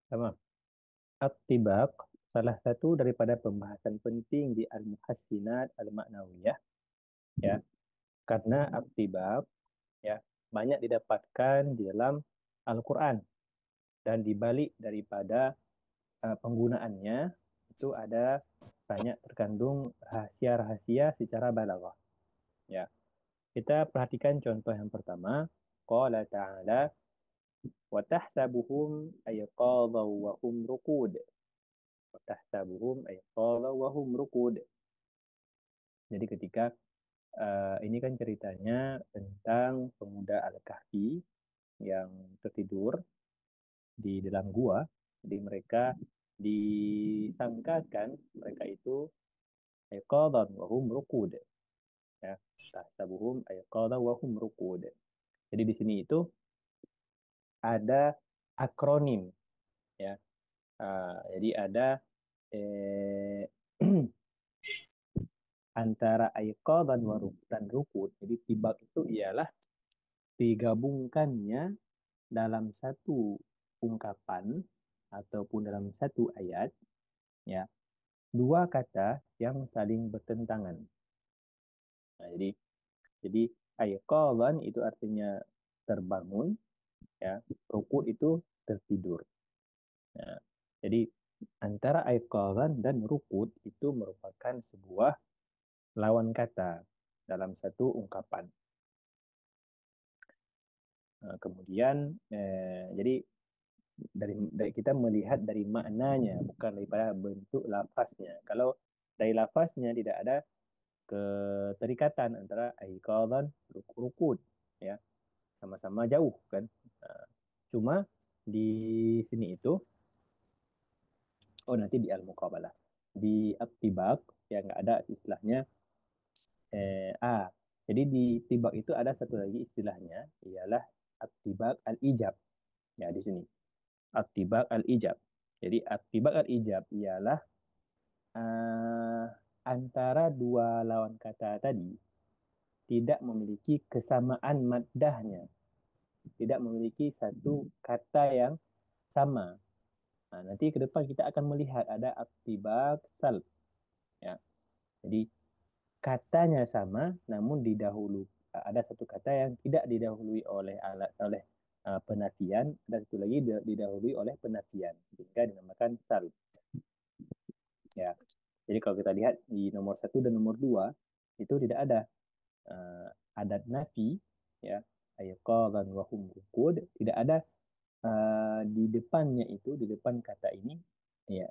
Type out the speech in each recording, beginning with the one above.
Sama. At-tibaq salah satu daripada pembahasan penting di Al-Muhassinat Al-Ma'nawiyah, ya. Karena at-tibaq, ya, banyak didapatkan di dalam Al-Qur'an, dan di balik daripada penggunaannya itu ada banyak terkandung rahasia-rahasia secara balaghah, ya. Kita perhatikan contoh yang pertama. Qala ta'ala wa tahsabuhum ayqadhan wa hum ruqud. Wa tahsabuhum ayqadhan wa hum ruqud. Jadi ketika ini kan ceritanya tentang pemuda Al-Kahfi yang tertidur di dalam gua. Jadi mereka disangkakan mereka itu ayqadhan wa hum ruqud, ya. Tahsabuhum ayqadhan wa hum ruqud. Jadi di sini itu ada akronim, ya. Jadi ada eh, antara ayqadhan dan ruqud. Jadi tibak itu ialah digabungkannya dalam satu ungkapan ataupun dalam satu ayat, ya, dua kata yang saling bertentangan. Nah, jadi ayqadhan itu artinya terbangun, ya. Rukud itu tertidur. Nah, jadi antara ayqadhan dan rukud itu merupakan sebuah lawan kata dalam satu ungkapan. Nah, kemudian jadi dari kita melihat dari maknanya, bukan daripada bentuk lafaznya. Kalau dari lafaznya tidak ada keterikatan antara aiqadhan rukud, ya, sama-sama jauh kan. Nah, cuma di sini itu, oh, nanti di al-muqabalah, di at-tibaq yang nggak ada istilahnya. Jadi di tibaq itu ada satu lagi istilahnya, ialah at-tibaq al-ijab, ya, di sini at-tibaq al-ijab. Jadi at-tibaq al-ijab ialah uh, antara dua lawan kata tadi tidak memiliki kesamaan maddahnya, tidak memiliki satu kata yang sama. Nah, nanti ke depan kita akan melihat ada at-tibaq salb, ya. Jadi katanya sama, namun didahulu ada satu kata yang tidak didahului oleh penafian, dan satu lagi didahului oleh penafian, sehingga dinamakan salb, ya. Jadi kalau kita lihat di nomor satu dan nomor dua itu tidak ada adat nafi, ya, ayqadhan wa hum rukud, tidak ada di depannya itu, di depan kata ini, ya,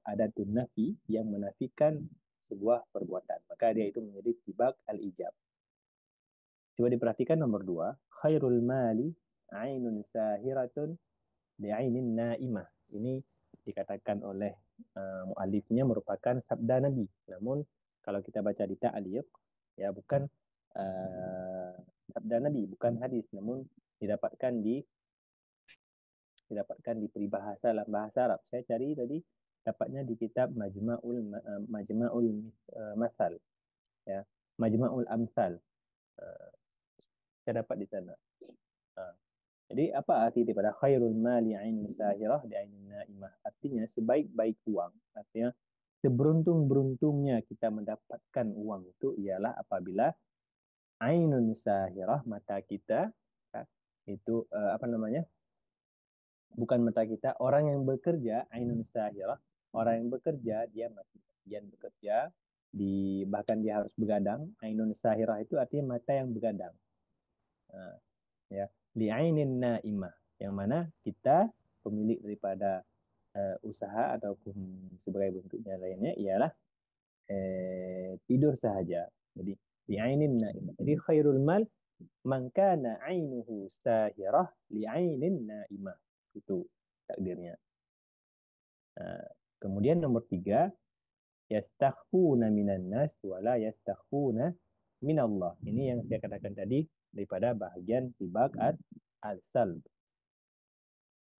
adatun nafi yang menafikan sebuah perbuatan, maka dia itu menjadi tibak al-ijab. Coba diperhatikan nomor dua, khairul mali ainun sahiratun li'ainin naimah. Ini dikatakan oleh muallifnya merupakan sabda Nabi. Namun kalau kita baca di ta'liq, ya, bukan uh, sabda Nabi, bukan hadis, namun didapatkan di peribahasa dalam bahasa Arab. Saya cari tadi, dapatnya di kitab Majma'ul Masal, ya, Majma'ul Amsal. Uh, saya dapat di sana. Uh, Jadi apa arti daripada khairul mali ainun sahirah di ainin naimah? Artinya sebaik-baik uang. Artinya seberuntung-beruntungnya kita mendapatkan uang itu ialah apabila ainun sahirah, mata kita, ya, itu apa namanya? Bukan mata kita, orang yang bekerja, ainun sahirah, orang yang bekerja dia mati-matian bekerja, bahkan dia harus begadang. Ainun sahirah itu artinya mata yang begadang. Nah, ya, li'ainin naimah, yang mana kita pemilik daripada usaha ataupun sebagai bentuknya lainnya ialah tidur sahaja. Jadi li'ainin naimah. Jadi khairul mal man kana ainuhu sahirah li'ainin naimah. Itu takdirnya. Nah, kemudian nomor tiga, yastakhfuna minan nas wala yastakhfuna minallah. Ini yang saya katakan tadi daripada bahagian sibak al-salb.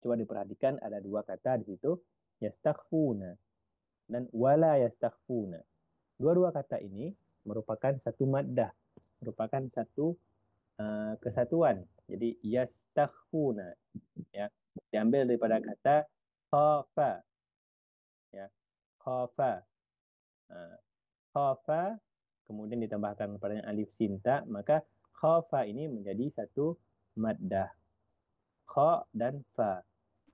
Coba diperhatikan ada dua kata di situ, yastakhfuna dan wala yastakhfuna. Dua-dua kata ini merupakan satu maddah, merupakan satu kesatuan. Jadi yastakhfuna ya, diambil daripada kata khafa ya, khafa. Nah, khafa kemudian ditambahkan kepadanya alif sinta, maka khafa ini menjadi satu maddah. Kha dan fa,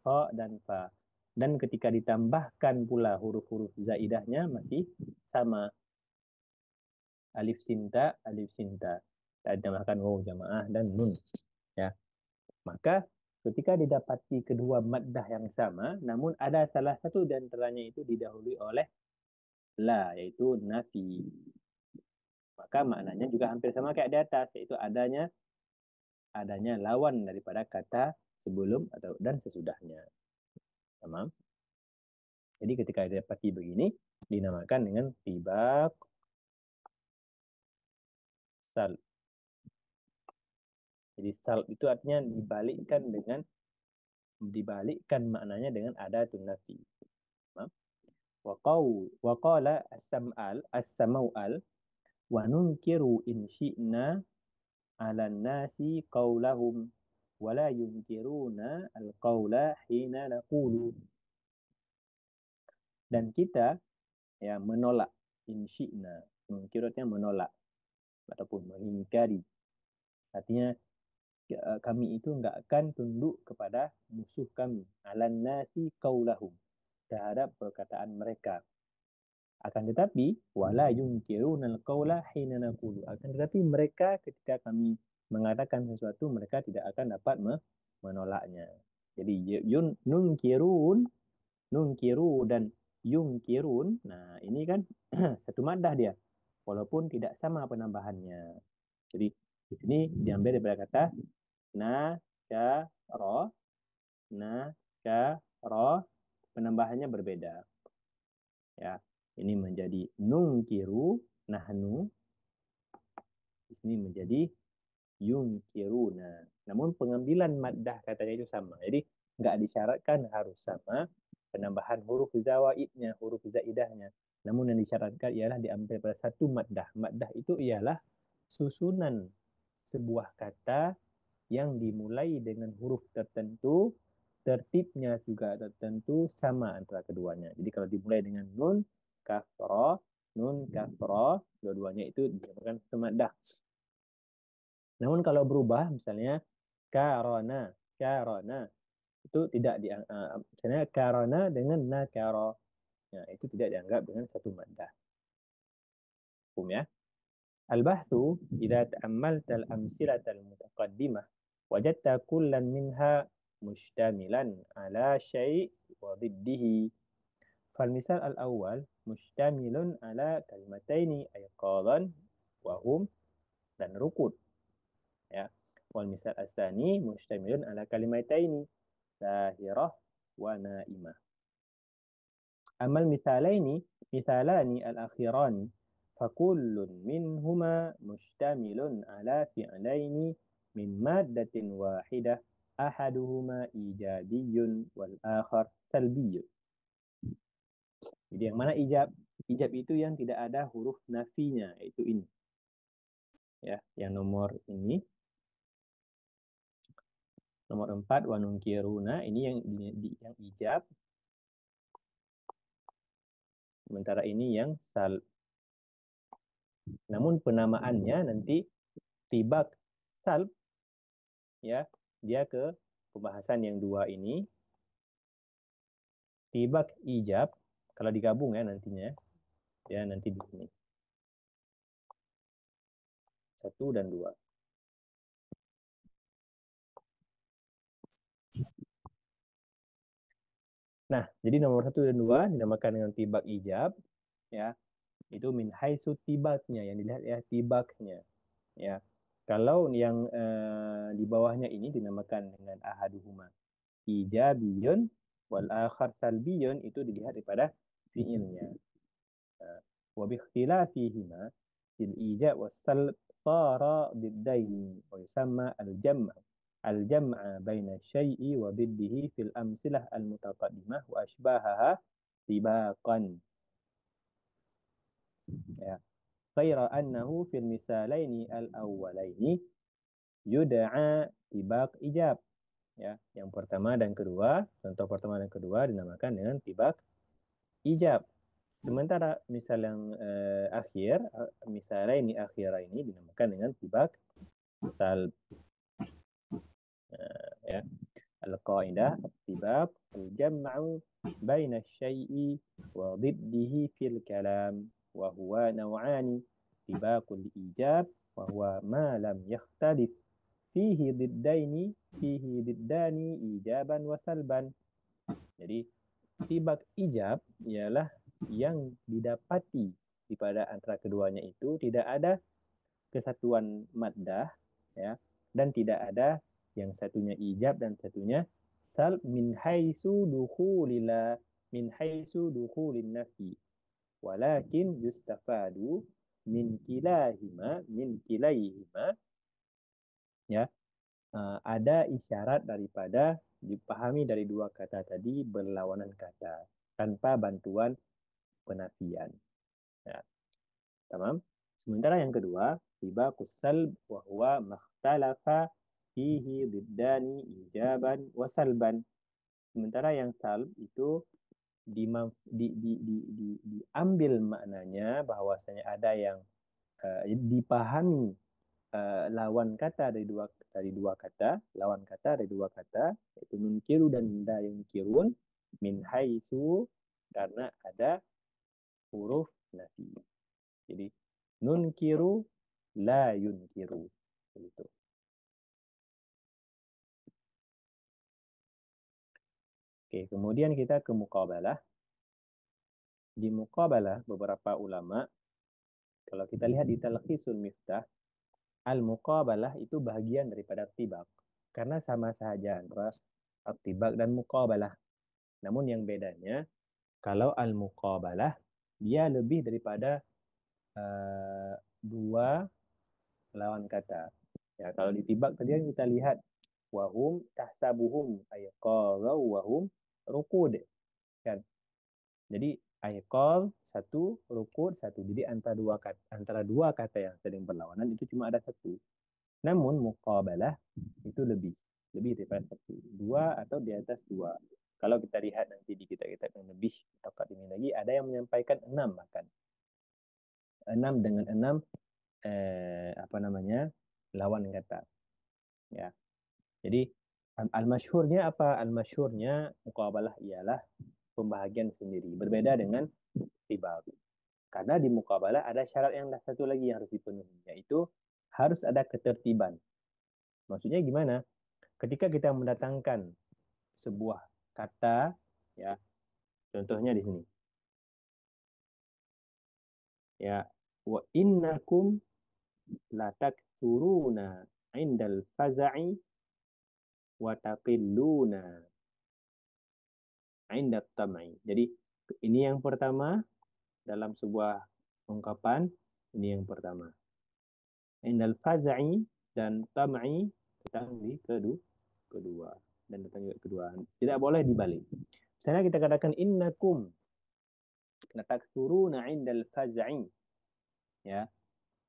kha dan fa. Dan ketika ditambahkan pula huruf-huruf zaidahnya masih sama, alif sinta, alif sinta. Dan ditambahkan waw jamaah dan nun ya. Maka ketika didapati kedua maddah yang sama, namun ada salah satu di antaranya itu didahului oleh la, yaitu nafi. Maka maknanya juga hampir sama kayak di atas, yaitu adanya lawan daripada kata sebelum atau dan sesudahnya. Tamam. Jadi ketika didapati begini, dinamakan dengan tibak sal. Jadi sal itu artinya dibalikkan maknanya dengan adatun nafi. Tamam. Waqala as-sam'al wa nunkiru in syi'na 'alan nasi qaulahum wa la yunkiruna al-qaula hina naqulu. Dan kita ya menolak in syi'na, mungkiratnya menolak ataupun mengingkari. Artinya kami itu enggak akan tunduk kepada musuh kami, 'alan nasi qaulahum, terhadap perkataan mereka. Akan tetapi wala yunkirunal qaula hina naqulu. Akan tetapi mereka ketika kami mengatakan sesuatu mereka tidak akan dapat menolaknya. Jadi nungkiru dan yungkirun. Nah, ini kan satu madah dia walaupun tidak sama penambahannya. Jadi di sini diambil daripada kata nasyara, nasyara, penambahannya berbeda. Ya, ini menjadi nungkiru, nahnu, di sini menjadi yungkiruna. Namun pengambilan maddah katanya itu sama. Jadi nggak disyaratkan harus sama penambahan huruf zawaidnya, huruf zaidahnya. Namun yang disyaratkan ialah diambil pada satu maddah. Maddah itu ialah susunan sebuah kata yang dimulai dengan huruf tertentu, tertibnya juga tertentu sama antara keduanya. Jadi kalau dimulai dengan nun kasroh, dua-duanya itu dinamakan semadah. Namun kalau berubah, misalnya karona, itu tidak misalnya karona dengan nakaro, ya, itu tidak dianggap dengan satu maddah. Hukum ya. البحث إذا تأملت الأمثلة المتقدمة وجدت كلا منها مشتملا على شيء وضده. فالمثال الأول مشتمل على كلمتين أيقاظا وهم dan rukun ya. Wal misal asani mustamilun ala kalimataini zahirah wa naimah. Amal misalani al-akhirani fakullun minhuma mustamilun ala fi'laini min maddatin wahidah ahaduhuma ijabiyun wal akhar salbiyun. Jadi yang mana ijab? Ijab itu yang tidak ada huruf nafinya, yaitu ini. Ya, yang nomor ini. Nomor 4 wanungkiruna, ini yang ijab. Sementara ini yang sal. Namun penamaannya nanti tibak salb ya, dia ke pembahasan yang dua ini. Tibak ijab kalau digabung ya nantinya. Ya nanti di sini. 1 dan 2. Nah, jadi nomor 1 dan 2 dinamakan dengan tibak ijab ya. Itu min haitsu tibaknya, yang dilihat ya tibaknya. Ya. Kalau yang di bawahnya ini dinamakan dengan ahaduhuma ijabiyun wal akhar salbiyun, itu dilihat daripada fiilnya. Wa bi ikhtilafihima fil ijab was salb sara diddaini wa yusamma al-jam'a baina syai'i wa diddihi fil amsilah al-mutaqaddimah wa ashbahaha tibaqan. Ya. Ghaira annahu fil misalaini al-awwalaini yud'a tibaq ijab. Ya, yang pertama dan kedua, contoh pertama dan kedua dinamakan dengan tibaq ijab. Sementara misal yang akhir, misalaini akhiraini dinamakan dengan tibaq salb. Ya. Al-qaidah tibaq al-jam'u baina syai'i wa diddihi fil kalam wa huwa naw'ani tibaqul ijab wa huwa ma lam yakhtalif fihi diddaini fihi diddani ijaban wa salban. Jadi tibak ijab ialah yang didapati di pada antara keduanya itu tidak ada kesatuan maddah, ya, dan tidak ada yang satunya ijab dan satunya salb min haitsu dukhulin nafi, walakin yustafadu min kilaihima, ya, ada isyarat daripada dipahami dari dua kata tadi berlawanan kata tanpa bantuan penafian. Ya, tamam. Sementara yang kedua, tiba kusal wa huwa makhtalafa fihi diddani ijaban wa salban. Sementara yang salb itu diambil maknanya bahwasanya ada yang dipahami lawan kata lawan kata dari dua kata, yaitu nunkiru dan la yunkirun, min haitsu, karena ada huruf nafi. Jadi nunkiru la yunkiru, begitu. Oke, kemudian kita ke muqabalah. Di muqabalah beberapa ulama, kalau kita lihat di Talqisul Miftah, al-muqabalah itu bagian daripada tibak. Karena sama saja antara tibak dan muqabalah. Namun yang bedanya, kalau al-muqabalah, dia lebih daripada dua lawan kata. Ya, kalau di tibak tadi yang kita lihat, wahum tahsabuhum ayqaw wahum rukud, kan. Jadi ayqal satu, rukud satu. Jadi antara dua kata yang saling berlawanan itu cuma ada satu. Namun muqabalah itu lebih daripada satu, dua atau di atas dua. Kalau kita lihat nanti di kitab-kitab yang lebih tepat ini lagi, ada yang menyampaikan enam, bahkan enam dengan enam apa namanya, lawan kata. Ya, jadi al-masyhurnya apa? Al-masyhurnya muqabalah ialah pembahagian sendiri, berbeda dengan tibak. Karena di muqabalah ada syarat yang satu lagi yang harus dipenuhi, yaitu harus ada ketertiban. Maksudnya gimana? Ketika kita mendatangkan sebuah kata, ya, contohnya di sini, ya, wa innakum lataksuruna indal faza'i wa taqilluna indat tam'i. Jadi ini yang pertama dalam sebuah ungkapan, ini yang pertama. Indal faza'i dan tam'i datang di kedua, dan datang juga kedua. Tidak boleh dibalik. Misalnya kita katakan innakum lataksuruna indal faza'i, ya,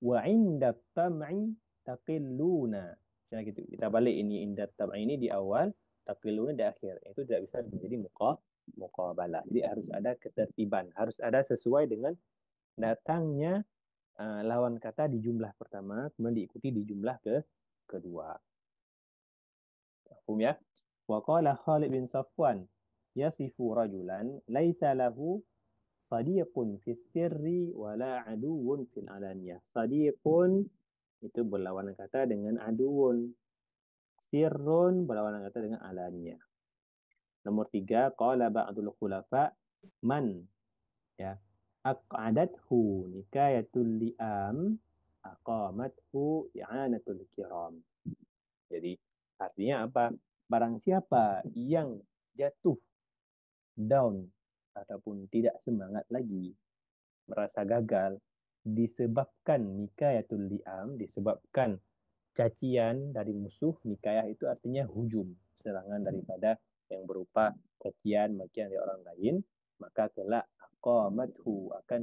wa inda tam'i taqilluna. Misalnya gitu, kita balik ini inda tam'i ini di awal, taqilluna di akhir. Itu tidak bisa menjadi muqabalah. Jadi harus ada ketertiban, harus ada sesuai dengan datangnya lawan kata di jumlah pertama, kemudian diikuti di jumlah kedua. Paham ya? Wa qala Khalid bin Safwan yasifu rajulan laisa lahu sadiqun fis sirri wala aduwwun fil alaniyah. Sadiqun itu berlawanan kata dengan aduun. Sirrun berlawanan kata dengan alaniyah. Nomor tiga, qala ba'dul khulafa man, ya. aq'adathu nikayatul li'am, aqamathu i'anatul kiram. Jadi artinya apa? Barang siapa yang jatuh down ataupun tidak semangat lagi, merasa gagal disebabkan nikayatul li'am, disebabkan cacian dari musuh. Nikayah itu artinya hujum, serangan daripada yang berupa cacian, makian dari orang lain, maka kelak aqamathu akan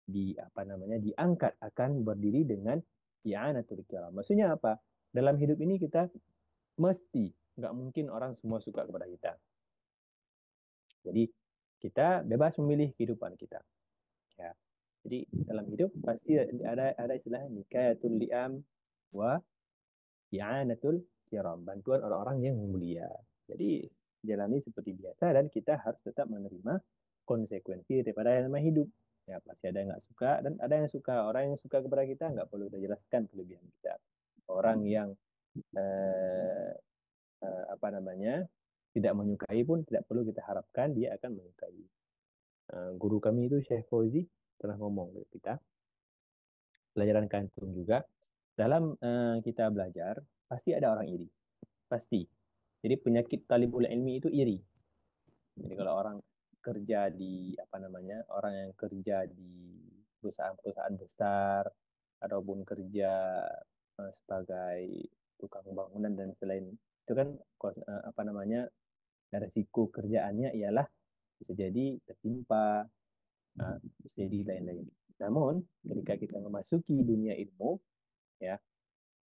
di apa namanya diangkat, akan berdiri dengan i'anatul kiram. Maksudnya apa? Dalam hidup ini kita mesti, nggak mungkin orang semua suka kepada kita. Jadi kita bebas memilih kehidupan kita. Ya. Jadi dalam hidup pasti ada istilah nikayatul li'am wa i'anatul kiram, bantuan orang-orang yang mulia. Jadi jalani seperti biasa dan kita harus tetap menerima konsekuensi daripada yang namanya hidup. Ya pasti ada yang nggak suka dan ada yang suka. Orang yang suka kepada kita nggak perlu kita jelaskan kelebihan kita. Orang yang eh, apa namanya tidak menyukai pun tidak perlu kita harapkan dia akan menyukai. Guru kami itu Syekh Fauzi pernah ngomong ke kita, pelajaran kantung juga, dalam kita belajar pasti ada orang iri, pasti. Jadi penyakit talibul ilmi itu iri. Jadi kalau orang kerja di apa namanya, orang yang kerja di perusahaan-perusahaan besar ataupun kerja sebagai tukang bangunan dan selain itu kan apa namanya, resiko kerjaannya ialah bisa jadi tertimpa, bisa jadi lain-lain. Namun ketika kita memasuki dunia ilmu, ya,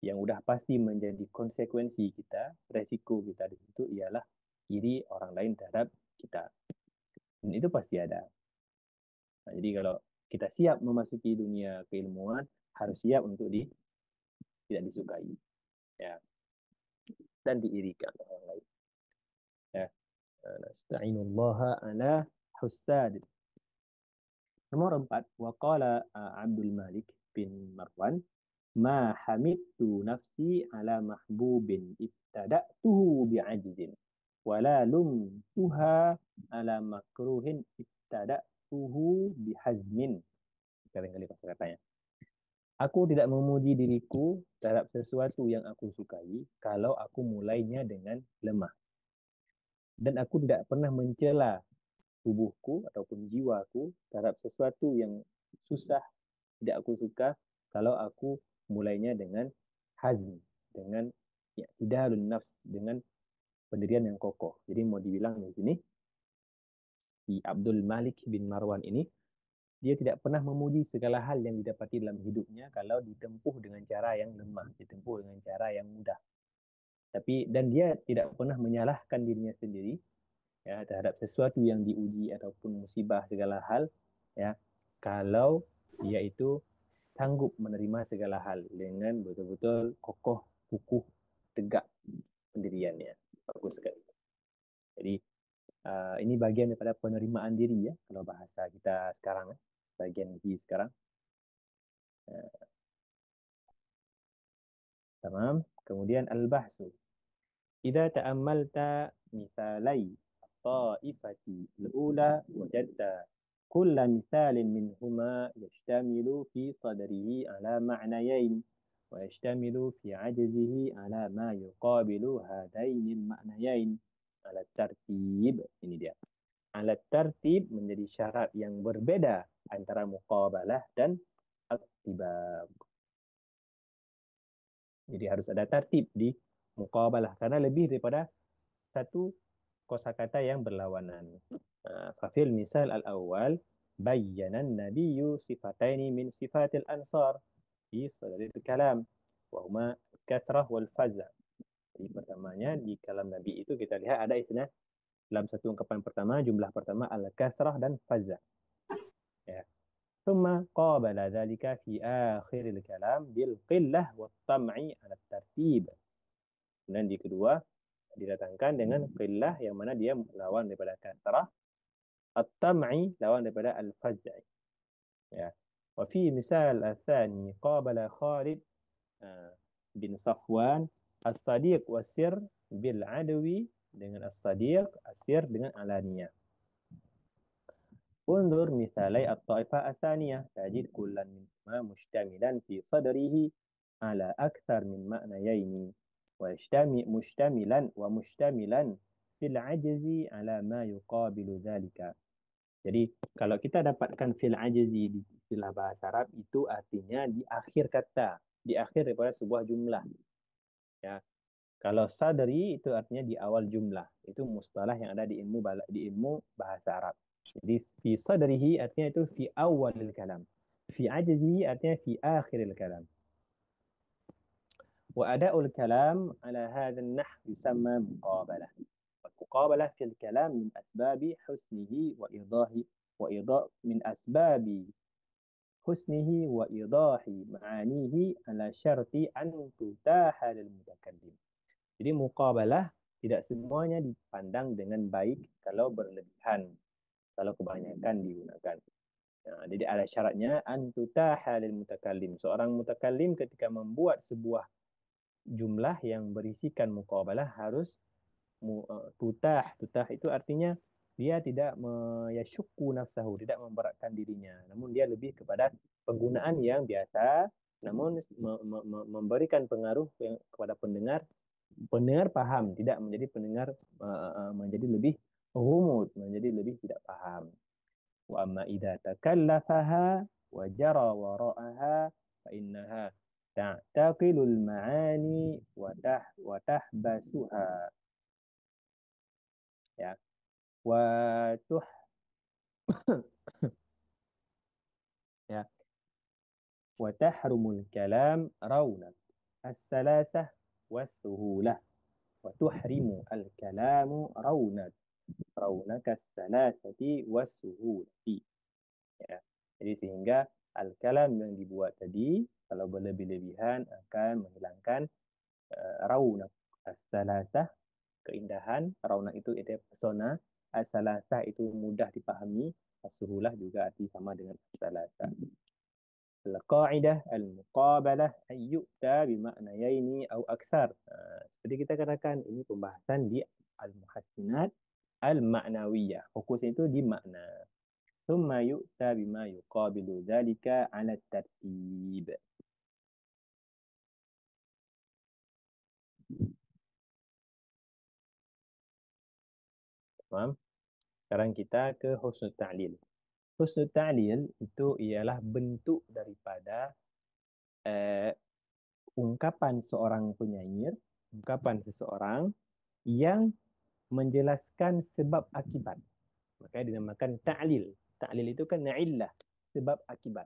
yang udah pasti menjadi konsekuensi kita, resiko kita di situ ialah iri orang lain terhadap kita. Dan itu pasti ada. Nah, jadi kalau kita siap memasuki dunia keilmuan, harus siap untuk tidak disukai, ya, dan diirikan orang lain. Ya. Nasta'inullaha ala hustad. Nomor 4, waqala Abdul Malik bin Marwan, ma hamidtu nafsi ala mahbubin ibtada'tuhu bi'ajzin wala lumtuha ala makruhin ibtada'tuhu bihazmin. Kali-kali kata-katanya. Aku tidak memuji diriku terhadap sesuatu yang aku sukai kalau aku mulainya dengan lemah. Dan aku tidak pernah mencela tubuhku ataupun jiwaku terhadap sesuatu yang susah, tidak aku suka kalau aku mulainya dengan hazm, dengan ya, tidalun nafs, dengan pendirian yang kokoh. Jadi mau dibilang di sini, si Abdul Malik bin Marwan ini, dia tidak pernah memuji segala hal yang didapati dalam hidupnya kalau ditempuh dengan cara yang lemah, ditempuh dengan cara yang mudah. Tapi dan dia tidak pernah menyalahkan dirinya sendiri, ya, terhadap sesuatu yang diuji ataupun musibah segala hal, ya, kalau dia itu sanggup menerima segala hal dengan betul-betul kokoh, kukuh, tegak pendiriannya. Bagus sekali. Jadi ini bagian daripada penerimaan diri, ya, kalau bahasa kita sekarang, ya. Bagian di sekarang. Uh, tamam. Kemudian al-bahsu. إذا تأملت مثالي الطائفة الأولى وجدت كل مثال منهما يشتمل في صدره على معنيين ويشتمل في عجزه على ما يقابل هذين المعنيين على الترتيب. Ini dia. Alat tertib menjadi syarat yang berbeda antara muqabalah dan attibaq. Jadi harus ada tertib di muqabalah karena lebih daripada satu kosakata yang berlawanan. Fafil misal al-awwal bayyana an-nabiyyu sifataini min sifatil ansar fi sadril kalam wa huma kathrah wal fazl. Jadi pertamanya di kalam Nabi itu kita lihat ada istilah dalam satu ungkapan pertama, jumlah pertama al-kathrah dan fazl. Ya. ثم قابل ذلك في آخر الكلام بالقلة والطمع على الترتيب. Dan di kedua didatangkan dengan qillah yang mana dia lawan daripada kasrah, at-tam'i lawan daripada al-faz'i, ya. Wa fi misal al-thani qabala Khalid bin Safwan as-sadiq was-sir bil adwi dengan as-sadiq, as-sir dengan alaniyah. انظر مثالي الطائفة الثانية تجد كل منهما مشتملا في صدره على أكثر من معنيين ومشتملا في العجز على ما يقابل ذلك. Jadi kalau kita dapatkan fil ajzi di istilah bahasa Arab itu artinya di akhir kata, di akhir daripada sebuah jumlah. Ya, kalau sadri itu artinya di awal jumlah. Itu mustalah yang ada di ilmu bahasa Arab. Jadi fi sadrihi artinya itu fi awalil kalam. Fi ajzihi artinya fi akhiril kalam. Wa ada'ul kalam ala hadha an-nahw yusamma muqabalah. والمقابلة في الكلام من أسباب حسنه وإيضاح من أسباب حسنه وإيضاح معانيه على شرط أن تتاح للمتكلم. Jadi muqabalah tidak semuanya dipandang dengan baik kalau berlebihan, kalau kebanyakan digunakan. Nah, jadi ada syaratnya antutaha lil mutakallim. Seorang mutakallim ketika membuat sebuah jumlah yang berisikan muqabalah harus tutah itu artinya dia tidak yashukku nafsahu, tidak memberatkan dirinya, namun dia lebih kepada penggunaan yang biasa, namun memberikan pengaruh kepada pendengar. Pendengar paham, tidak menjadi pendengar menjadi lebih rumit, menjadi lebih tidak paham. Wa amma idza takallafaha wa jara wara'aha fa innaha ta'taqilul ma'ani wa tahbasuha, ya, wa tuh ya wa tahrumul kalam raunat as-salasah was-suhulah wa tuhrimu al-kalamu raunakas salasati was-suhulati, ya. Jadi sehingga al-kalam yang dibuat tadi kalau berlebih-lebihan akan menghilangkan raunak as-salasah, keindahan. Raunak itu pesona, as-salasah itu mudah dipahami, as-suhulah juga arti sama dengan as-salasah. Al-qa'idah al-muqabalah ayyukta bima'nayaini au akthar. Seperti kita katakan, ini pembahasan di al-muhassinat al-ma'nawiyah. Fokusnya itu di makna. Thumma yu'ta bima yuqabilu dzalika 'ala tartib. Paham? Sekarang kita ke husnul ta'lil. Husnul ta'lil itu ialah bentuk daripada eh, ungkapan seorang penyair, ungkapan seseorang yang menjelaskan sebab akibat. Makanya dinamakan ta'lil. Ta'lil itu kan na'illah, sebab akibat.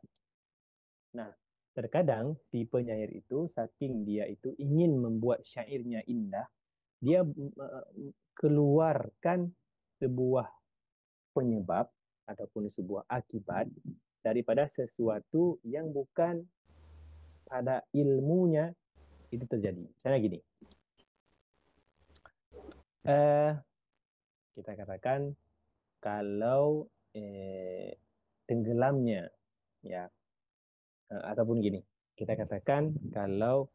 Nah, terkadang si penyair itu saking dia itu ingin membuat syairnya indah, dia keluarkan sebuah penyebab ataupun sebuah akibat daripada sesuatu yang bukan pada ilmunya itu terjadi. Misalnya gini, eh, kita katakan kalau tenggelamnya, ya, ataupun gini, kita katakan kalau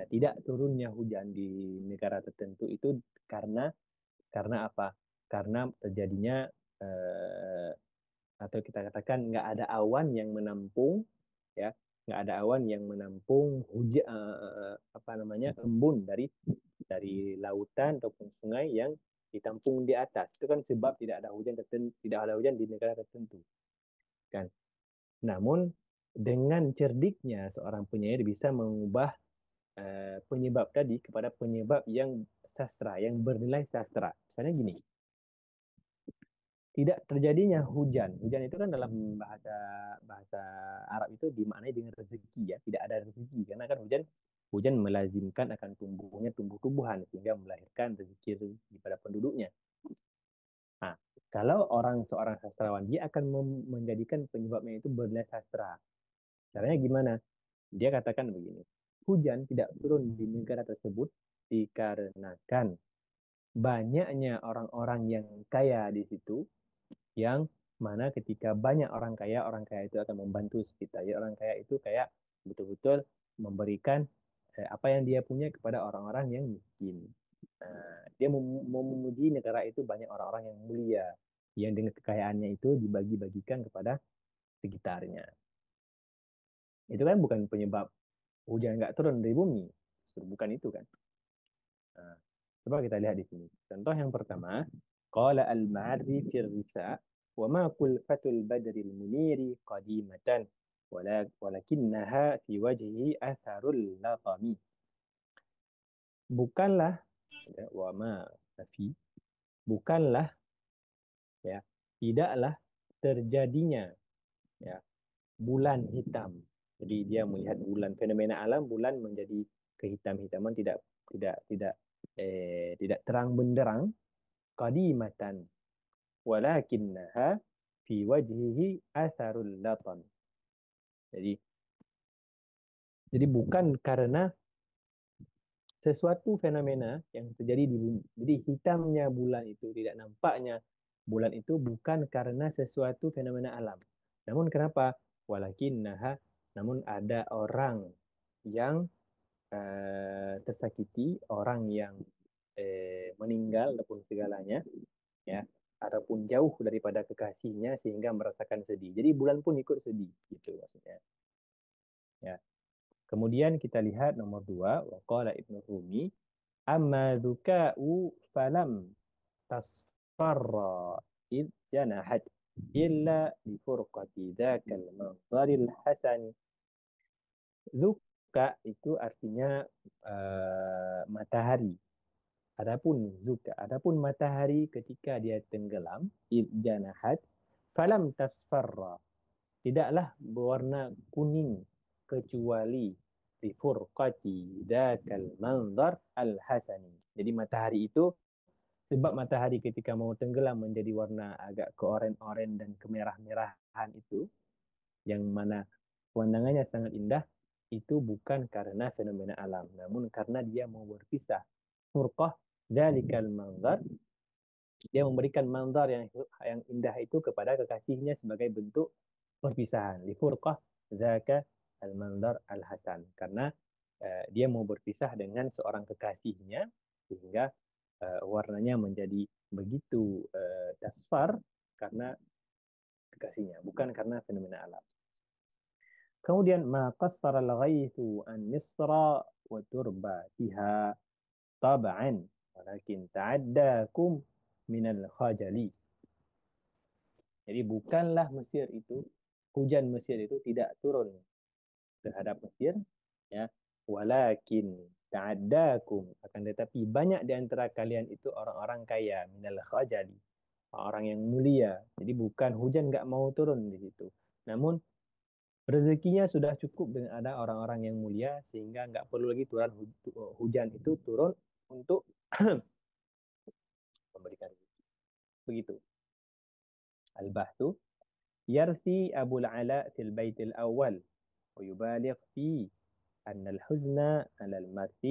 tidak turunnya hujan di negara tertentu itu karena karena apa? Karena terjadinya eh, atau kita katakan nggak ada awan yang menampung, ya, nggak ada awan yang menampung hujan, apa namanya, embun dari lautan ataupun sungai yang ditampung di atas. Itu kan sebab tidak ada hujan di negara tertentu, kan. Namun dengan cerdiknya seorang penyair bisa mengubah penyebab tadi kepada penyebab yang sastra, yang bernilai sastra. Misalnya gini, tidak terjadinya hujan. Hujan itu kan dalam bahasa bahasa Arab itu dimaknai dengan rezeki, ya. Tidak ada rezeki karena kan hujan melazimkan akan tumbuhnya tumbuh-tumbuhan sehingga melahirkan rezeki pada penduduknya. Nah, kalau seorang sastrawan dia akan menjadikan penyebabnya itu bernilai sastra. Caranya gimana? Dia katakan begini, hujan tidak turun di negara tersebut dikarenakan banyaknya orang-orang yang kaya di situ, yang mana ketika banyak orang kaya itu akan membantu sekitar. Jadi orang kaya itu kayak betul-betul memberikan apa yang dia punya kepada orang-orang yang miskin. Dia memuji negara itu banyak orang-orang yang mulia, yang dengan kekayaannya itu dibagi-bagikan kepada sekitarnya. Itu kan bukan penyebab hujan nggak turun dari bumi. Justru bukan itu kan. Nah, coba kita lihat di sini. Contoh yang pertama, qala al-ma'arri fi risa wa ma kulfatul badril muniri qadimatan walakinnaha fi wajhi atharul latami. Bukanlah ya, wa ma nafi, bukanlah ya, tidaklah terjadinya ya bulan hitam. Jadi dia melihat bulan, fenomena alam bulan menjadi kehitam-hitaman, tidak terang benderang, qadimatan walakinnaha fi wajhihi atharul latan. Jadi bukan karena sesuatu fenomena yang terjadi di bumi. Jadi hitamnya bulan itu, tidak nampaknya bulan itu bukan karena sesuatu fenomena alam. Namun kenapa? Walakinnaha, namun ada orang yang tersakiti, orang yang meninggal ataupun segalanya, ya, ataupun jauh daripada kekasihnya sehingga merasakan sedih. Jadi bulan pun ikut sedih, gitu maksudnya. Ya. Kemudian kita lihat nomor dua, waqala Ibnu Rumi, amma dzuka'u falam tasfarra id janahat illa li furqati dzakal manzaril hasan. Zuka itu artinya matahari. Adapun matahari ketika dia tenggelam, id janahat falam tasfarra, tidaklah berwarna kuning kecuali di furqati dzakal manzar al hasani. Jadi matahari itu, sebab matahari ketika mau tenggelam menjadi warna agak keoren-oren dan kemerah-merahan itu, yang mana pemandangannya sangat indah, itu bukan karena fenomena alam, namun karena dia mau berpisah. Furqah dzalikal manzar, dia memberikan manzar yang indah itu kepada kekasihnya sebagai bentuk perpisahan. Li furqah dzaka al manzar al hasan, karena dia mau berpisah dengan seorang kekasihnya sehingga warnanya menjadi begitu dasar karena kekasihnya, bukan karena fenomena alam. Kemudian ma qassara al-ghaithu an misra wa turbatiha tab'an walakin ta'addakum min al-khajali. Jadi bukanlah Mesir itu, hujan Mesir itu tidak turun terhadap Mesir, ya, walakin ta'addakum, akan tetapi banyak di antara kalian itu orang-orang kaya, minal khajali, orang yang mulia. Jadi bukan hujan nggak mau turun di situ, namun rezekinya sudah cukup dengan ada orang-orang yang mulia sehingga nggak perlu lagi turun hujan itu turun untuk memberikan rezeki. Begitu. Al-Bahtu yarsi Abu al-Ala fil bait al-awwal wa yubaligh fi أن الحزن على المرء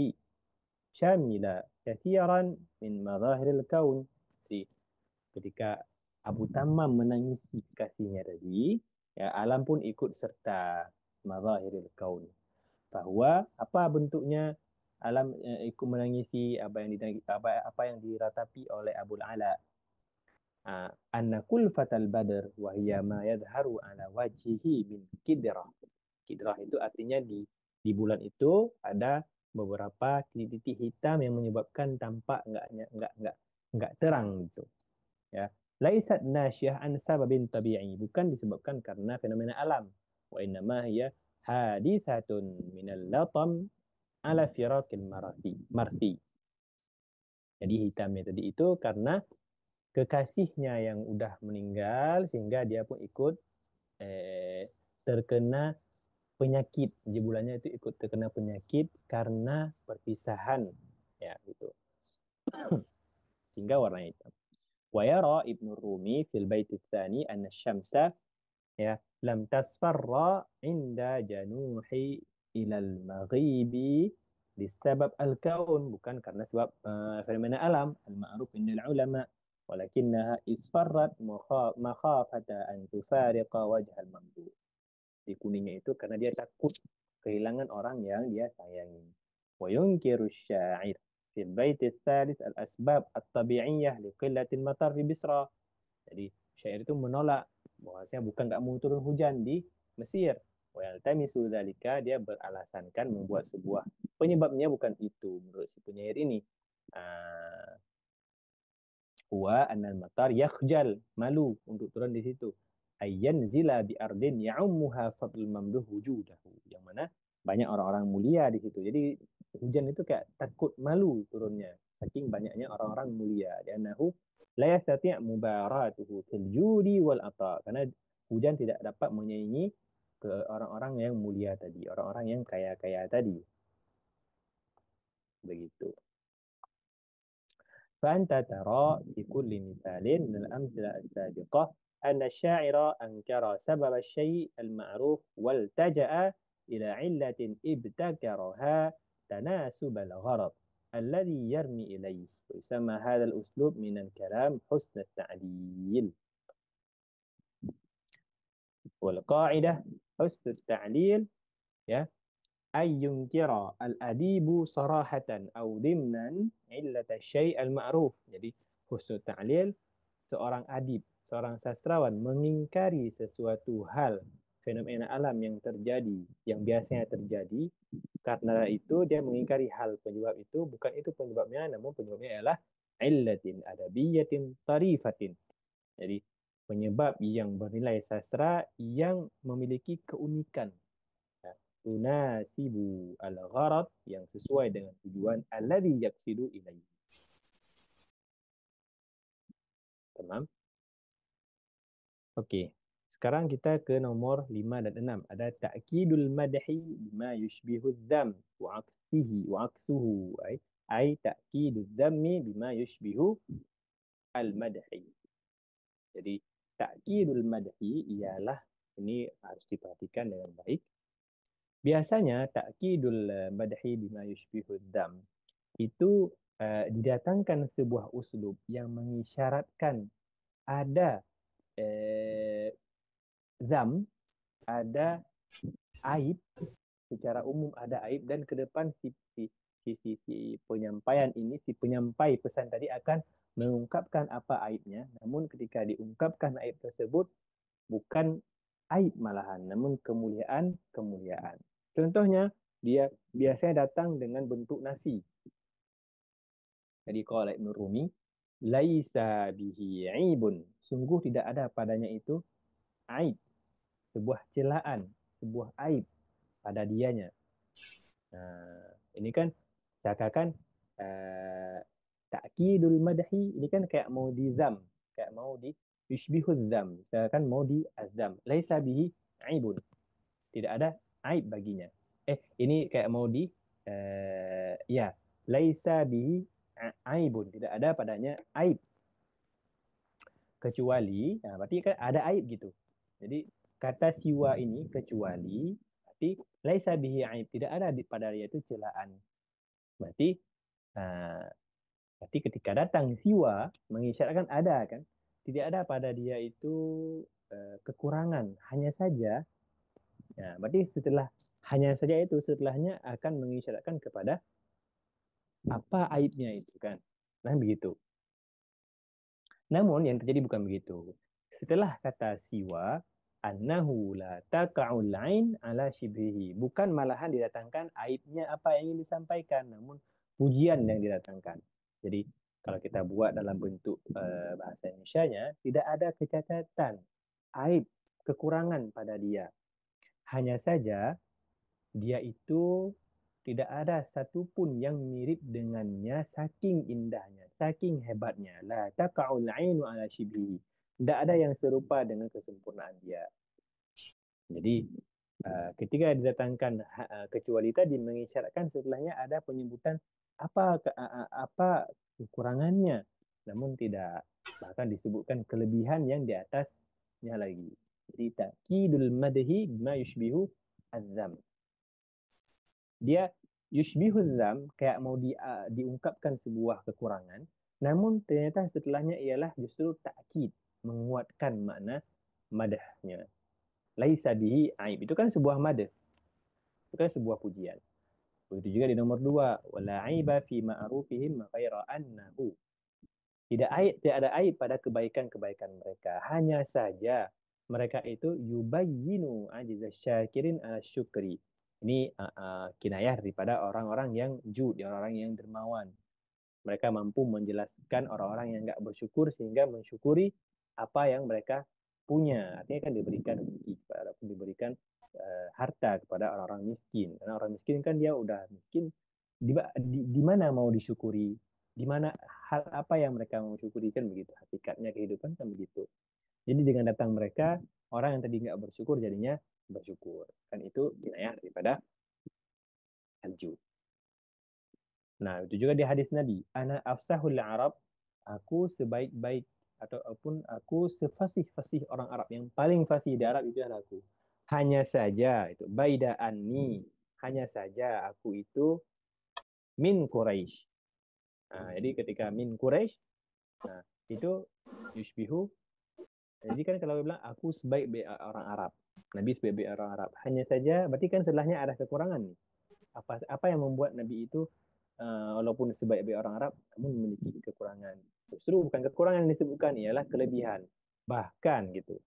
شامل كثيرا من مظاهر الكون. Jadi ketika Abu Tamam menangisi kasihnya tadi, ya, alam pun ikut serta mazahiril kaun. Bahwa apa bentuknya alam ikut menangisi apa yang diratapi oleh Abul Ala. Anna kulfatal badr wa hiya ma yadharu ala wajhihi min kidrah. Kidrah itu artinya di bulan itu ada beberapa titik-titik hitam yang menyebabkan tampak enggak terang gitu, ya. Laisat nasyah an sababin tabi'i, bukan disebabkan karena fenomena alam. Wa inna ma hiya hadithatun minal latam ala firaqil marti. Jadi hitamnya tadi itu karena kekasihnya yang udah meninggal sehingga dia pun ikut terkena penyakit. Di bulannya itu ikut terkena penyakit karena perpisahan, ya gitu, sehingga warnanya hitam. Wa yara Ibnu Rumi fil bait tsani anna syamsa, ya, lam tasfarra inda januhi ilal maghibi disebab al-kaun, bukan karena sebab fenomena alam al-ma'ruf indal ulama, walakinnaha isfarrat makhafata an tufariqa wajh al-mamdud. Di kuningnya itu karena dia takut kehilangan orang yang dia sayangi. Wa yunkiru syair fil bait tsalits al-asbab at-tabi'iyyah li qillatil matar fi Bisra. Jadi syair itu menolak bahwasanya bukan nggak mau turun hujan di Mesir. Waltamisu dzalika, dia beralasankan membuat sebuah penyebabnya bukan itu menurut si penyair ini. Ah, Huwa anal matar yakhjal, malu untuk turun di situ. Ayyan zila bi ardin ya'ummuha fadl mamduh wujudahu. Yang mana banyak orang-orang mulia di situ. Jadi hujan itu kayak takut malu turunnya. Saking banyaknya orang-orang mulia. Lianahu la yastati' mubaratuhu fil judi wal ata. Karena hujan tidak dapat menyaingi ke orang-orang yang mulia tadi. Orang-orang yang kaya-kaya tadi. Begitu. فأنت ترى في كل مثال من الأمثلة السابقة أن الشاعر أنكر سبب الشيء المعروف والتجأ إلى علة ابتكرها تناسب الغرض الذي يرمي إليه. ويسمى هذا الأسلوب من الكلام حسن التعليل. والقاعدة حسن التعليل يا أن ينكر الأديب صراحة أو ضمنا علة الشيء المعروف. Jadi husnul ta'lil, seorang adib, seorang sastrawan mengingkari sesuatu hal, fenomena alam yang terjadi, yang biasanya terjadi. Karena itu dia mengingkari hal penyebab itu, bukan itu penyebabnya, namun penyebabnya adalah illatin adabiyatin tarifatin. Jadi penyebab yang bernilai sastra yang memiliki keunikan. Ya. Tunasibu al-gharad, yang sesuai dengan tujuan alladhi yaqsidu ilaihi. Tamam? Oke. Sekarang kita ke nomor 5 dan 6. Ada ta'kidul madhi bima yushbihu dzam wa aksihi wa aksuhu. Ay ta'kidul dzammi bima yushbihu al-madhi. Jadi ta'kidul madhi ialah, ini harus diperhatikan dengan baik. Biasanya ta'kidul madhi bima yushbihu dzam itu didatangkan sebuah uslub yang mengisyaratkan ada eh, zam, ada aib, secara umum ada aib, dan ke depan si penyampaian ini, si penyampai pesan tadi akan mengungkapkan apa aibnya. Namun ketika diungkapkan aib tersebut bukan aib malahan, namun kemuliaan. Contohnya, dia biasanya datang dengan bentuk nafi. Jadi qala Ibnu Rumi, laisa bihi aibun. Sungguh tidak ada padanya itu aib, sebuah celaan, sebuah aib pada dianya. Nah, ini kan seakan-akan uh, ta'kidul madhi ini kan kayak mau dizam, kayak mau di yushbihu zam, seakan mau di azam. Laisa bihi aibun. Tidak ada aib baginya. Ini kayak mau di ya, laisa bihi aibun. Tidak ada padanya aib, kecuali, nah berarti kan ada aib gitu. Jadi kata siwa ini kecuali, berarti laisa bihi aib, tidak ada pada dia itu celaan. Berarti uh, berarti ketika datang siwa mengisyaratkan ada kan, tidak ada pada dia itu kekurangan, hanya saja. Nah, berarti setelah hanya saja itu, setelahnya akan mengisyaratkan kepada apa aibnya itu kan. Nah begitu. Namun yang terjadi bukan begitu. Setelah kata siwa, annahu la taqa'ul ain ala shibhihi. Bukan malahan didatangkan aibnya apa yang ingin disampaikan, namun pujian yang didatangkan. Jadi kalau kita buat dalam bentuk bahasa Indonesia-nya, tidak ada kecacatan, aib, kekurangan pada dia. Hanya saja dia itu tidak ada satupun yang mirip dengannya, saking indahnya, saking hebatnya. La taqa'ul 'ainu 'ala shibhihi. Tidak ada yang serupa dengan kesempurnaan dia. Jadi ketika didatangkan kecuali tadi mengisyaratkan setelahnya ada penyebutan apa kekurangannya, namun tidak, bahkan disebutkan kelebihan yang di atasnya lagi. Jadi ta'kidul madhi bima yushbihu azam. Dia yushbihu dzam, kayak mau diungkapkan sebuah kekurangan, namun ternyata setelahnya ialah justru takkid, menguatkan makna madahnya. Laisa bihi aib, itu kan sebuah madah, itu kan sebuah pujian. Begitu juga di nomor 2, wala aiba fi ma'rufihim ghaira annahu. Tidak ada aib pada kebaikan-kebaikan mereka. Hanya saja mereka itu yubayyinu ajiza syakirin ala syukri. Ini kinayah daripada orang-orang yang jud, orang-orang yang dermawan. Mereka mampu menjelaskan orang-orang yang nggak bersyukur sehingga mensyukuri apa yang mereka punya. Artinya kan diberikan rezeki kepada diberikan harta kepada orang-orang miskin. Karena orang miskin kan dia udah miskin, di mana mau disyukuri? Di mana hal apa yang mereka mau syukuri kan begitu. Hakikatnya kehidupan kan begitu. Jadi dengan datang mereka, orang yang tadi nggak bersyukur jadinya bersyukur. Kan itu kinayah daripada al-jud. Nah, itu juga di hadis Nabi. Ana afsahul Arab, aku sebaik-baik ataupun aku sefasih-fasih orang Arab. Yang paling fasih di Arab itu adalah aku. Hanya saja itu baida anni. Hanya saja aku itu min Quraisy. Nah, jadi ketika min Quraisy, nah itu yushbihu. Jadi kan kalau bilang aku sebaik-baik orang Arab, Nabi sebaik-baik orang Arab. Hanya saja, berarti kan setelahnya ada kekurangan nih. Apa yang membuat Nabi itu walaupun sebaik-baik orang Arab, namun memiliki kekurangan. Justru bukan kekurangan yang disebutkan, ialah kelebihan. Bahkan gitu.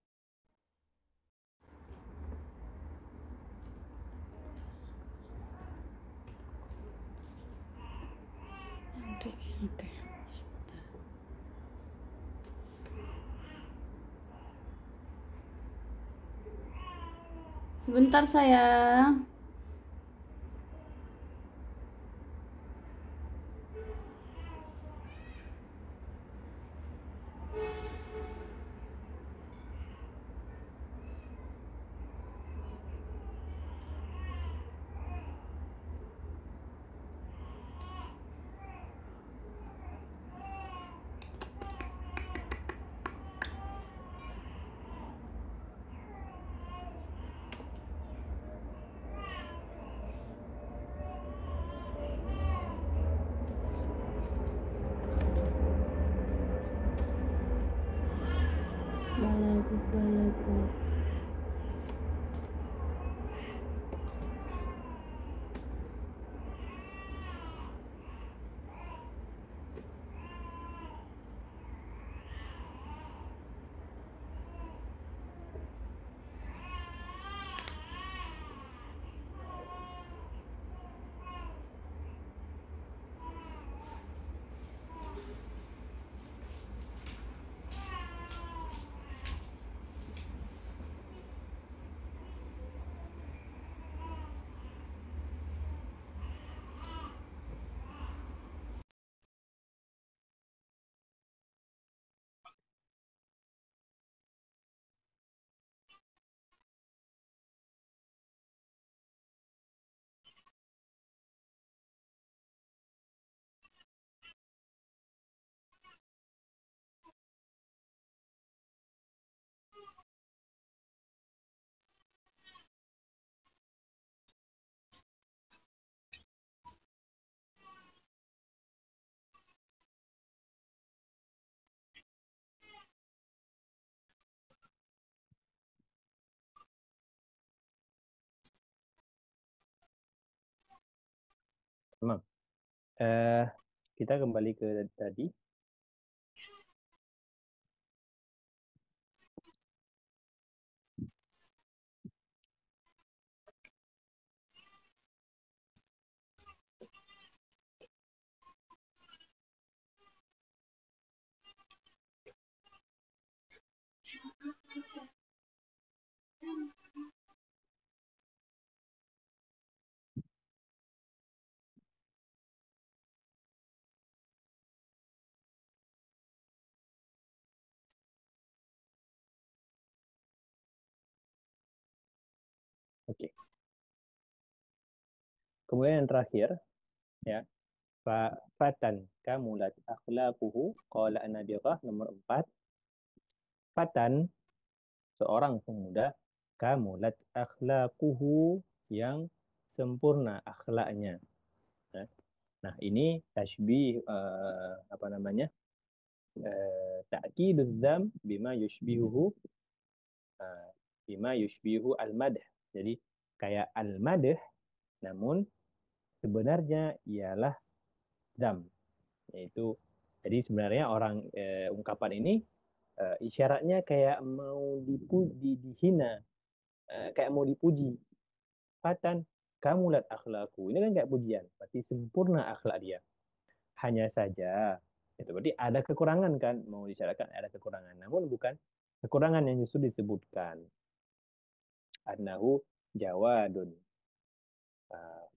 Oke, oke. Sebentar sayang. Balagu, balagu. Memang. Eh, kita kembali ke tadi. Oke. Kemudian yang terakhir, ya. Fatan kamulat akhlaquhu qala an-nabiyyah nomor 4. Fatan seorang pemuda kamulat akhlaquhu yang sempurna akhlaknya. Ya. Nah, ini tasbih apa namanya? Ta'kiduz dzam bima yushbihuhu eh, bima yushbihu al-madh. Jadi kayak al-madh namun sebenarnya ialah dzam, yaitu Jadi sebenarnya ungkapan ini isyaratnya kayak mau dihina, kayak mau dipuji. Fatan, kamu lihat akhlakku. Ini kan kayak pujian, berarti sempurna akhlak dia. Hanya saja, itu berarti ada kekurangan kan, mau disyaratkan ada kekurangan. Namun bukan kekurangan yang justru disebutkan. Annahu jawadun.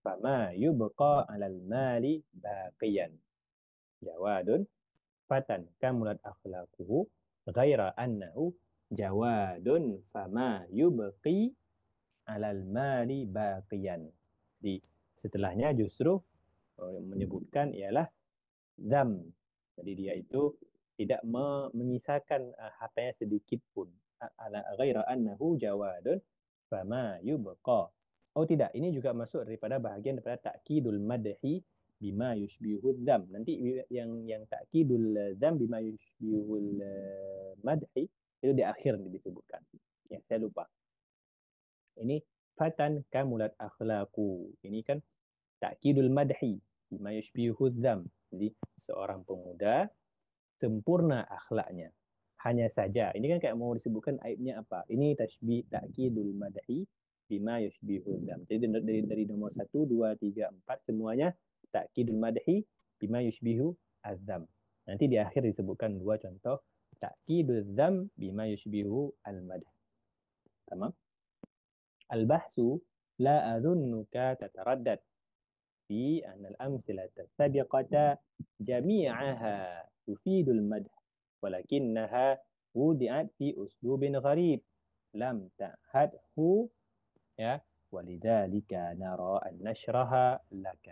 Fama yubqa alal mali baqiyan. Jawadun fatan kamulat akhlaquhu ghaira annahu jawadun fama yubqi alal mali baqiyan. Di setelahnya justru menyebutkan ialah zam. Jadi dia itu tidak menyisakan hartanya sedikit pun. Ala ghaira annahu jawadun fama yubqa. Oh tidak, ini juga masuk daripada bahagian daripada ta'kidul madhi bima yushbihu dzam. Nanti yang ta'kidul dzam bima yushbihul madhi itu di akhir disebutkan. Ya, saya lupa. Ini fatan kamulat akhlaqu. Ini kan ta'kidul madhi bima yushbihu dzam. Jadi seorang pemuda sempurna akhlaknya. Hanya saja, ini kan kayak mau disebutkan aibnya apa. Ini tasbih ta'kidul madhi bima yushbihul dzam. Jadi dari nomor 1, 2, 3, 4 semuanya ta'kidul madhi bima yushbihu azam. Nanti di akhir disebutkan dua contoh ta'kidul dzam bima yushbihu al-madh. Tamam? Al-bahsu la adhunnuka tataraddad في أن الأمثلة السابقة جميعها تفيد المدح ولكنها وضعت في أسلوب غريب لم تعهده ya ولذلك نرى أن نشرها لك.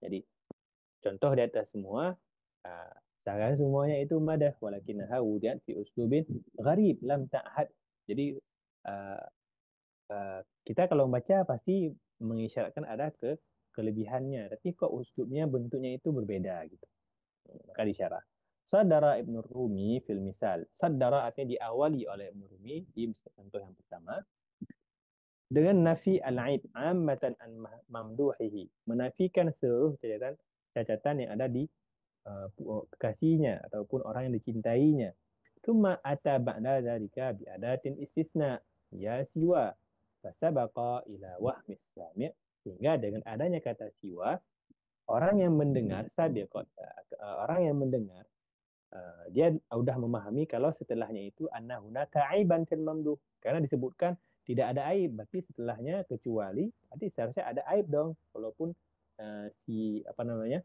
Jadi contoh di atas semua sekarang semuanya itu madah walakinnaha wudiat fi uslubin gharib lam ta'had. Jadi uh, kita kalau membaca pasti mengisyaratkan ada kelebihannya, tapi kok uslubnya bentuknya itu berbeda gitu. Maka disyarah. Sadara Ibnu Rumi fil misal. Sadara artinya diawali oleh Ibnu Rumi di contoh yang pertama dengan nafi al-aib ammatan an mamduhihi, menafikan seluruh cacatan yang ada di kekasihnya ataupun orang yang dicintainya. Tsumma ata ba'da dzalika bi adatin istisna ya siwa fasabaqa ila wahmis sami' sehingga dengan adanya kata siwa orang yang mendengar sabiqat orang yang mendengar dia sudah memahami kalau setelahnya itu anna hunaka aiban fil mamduh karena disebutkan tidak ada aib berarti setelahnya kecuali berarti seharusnya ada aib dong walaupun si apa namanya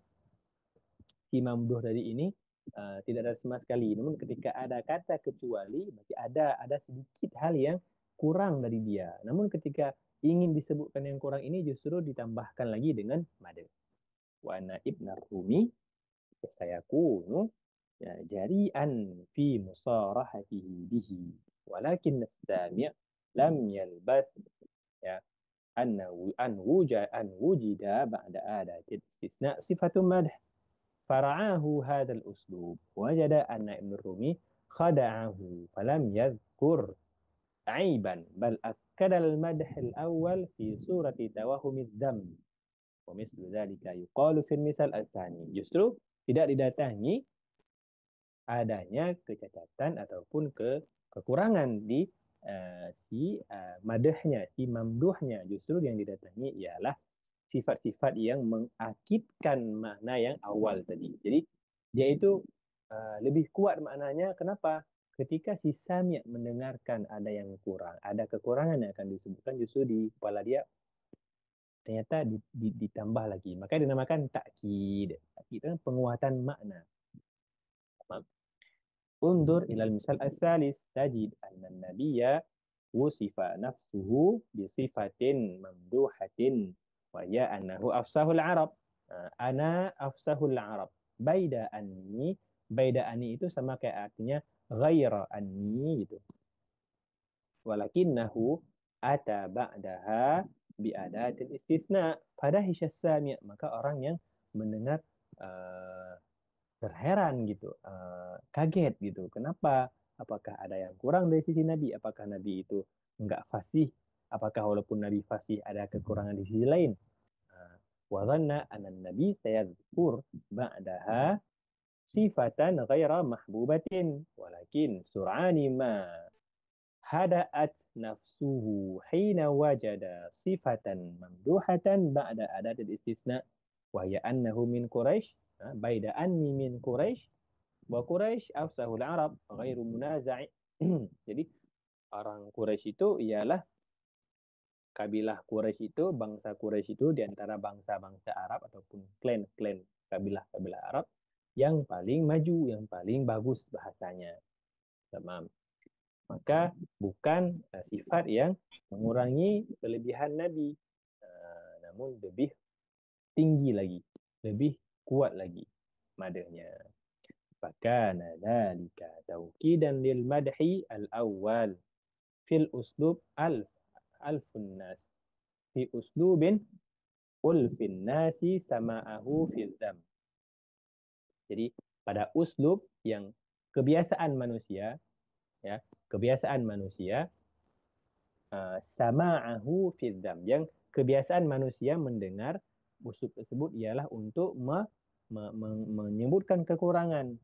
si mamduh dari ini tidak ada sama sekali. Namun ketika ada kata kecuali, berarti ada sedikit hal yang kurang dari dia. Namun ketika ingin disebutkan yang kurang ini justru ditambahkan lagi dengan mad. Wa anna ibn Rumi sayakunu ya, jari'an fi musarahatihi bihi. Walakin as-sami' lam yalbath ya an wujida ba'da adatil istisna sifatun madh. فرعاه هذا الأسلوب وجد أن ابن الرومي خدعه فلم يذكر عيبا بل أكد المدح الأول في صورة توهم الذم ومثل ذلك يقال في المثال الثاني justru tidak didatangi adanya kecacatan ataupun kekurangan di madahnya, si mamduhnya justru yang didatangi ialah sifat-sifat yang mengakitkan makna yang awal tadi. Jadi dia itu lebih kuat maknanya. Kenapa? Ketika si sami' mendengarkan ada yang kurang, ada kekurangan yang akan disebutkan justru di kepala dia ternyata ditambah lagi. Maka dinamakan takkid. Takkid itu penguatan makna. Undur ilal misal as-salis tajid anna nabiyya wusifa nafsuhu bisifatin mamduhatin wa ya annahu afsahul arab. Ana afsahul arab. Baida anni itu sama kayak artinya ghaira anni gitu. Walakinnahu ata ba'daha bi adatil istisna. Pada hisyas sami' maka orang yang mendengar terheran gitu, kaget gitu. Kenapa? Apakah ada yang kurang dari sisi Nabi? Apakah Nabi itu enggak fasih? Apakah walaupun Nabi fasih ada kekurangan di sisi lain? Wa dhanna anna Nabi sayadhkur ba'daha sifatan ghaira mahbubatin walakin sur'ani ma hada'at nafsuhu hina wajada sifatan mamduhatan ba'da adat al-istisna wa hiya annahu min Quraisy baida anni min Quraisy wa Quraisy afsahul Arab ghairu munaza'i. Jadi orang Quraisy itu ialah kabilah Quraisy itu, bangsa Quraisy itu di antara bangsa-bangsa Arab ataupun klan-klan kabilah-kabilah Arab yang paling maju, yang paling bagus bahasanya. Tamam. Maka bukan sifat yang mengurangi kelebihan Nabi, namun lebih tinggi lagi, lebih kuat lagi madahnya. Fakana dzalika tauqidan lil madhi al-awwal fil uslub alfun nas fi uslubin ulfin nasi sama'ahu fil dzam. Jadi pada uslub yang kebiasaan manusia, ya, kebiasaan manusia sama'ahu fil dzam, yang kebiasaan manusia mendengar uslub tersebut ialah untuk menyebutkan kekurangan.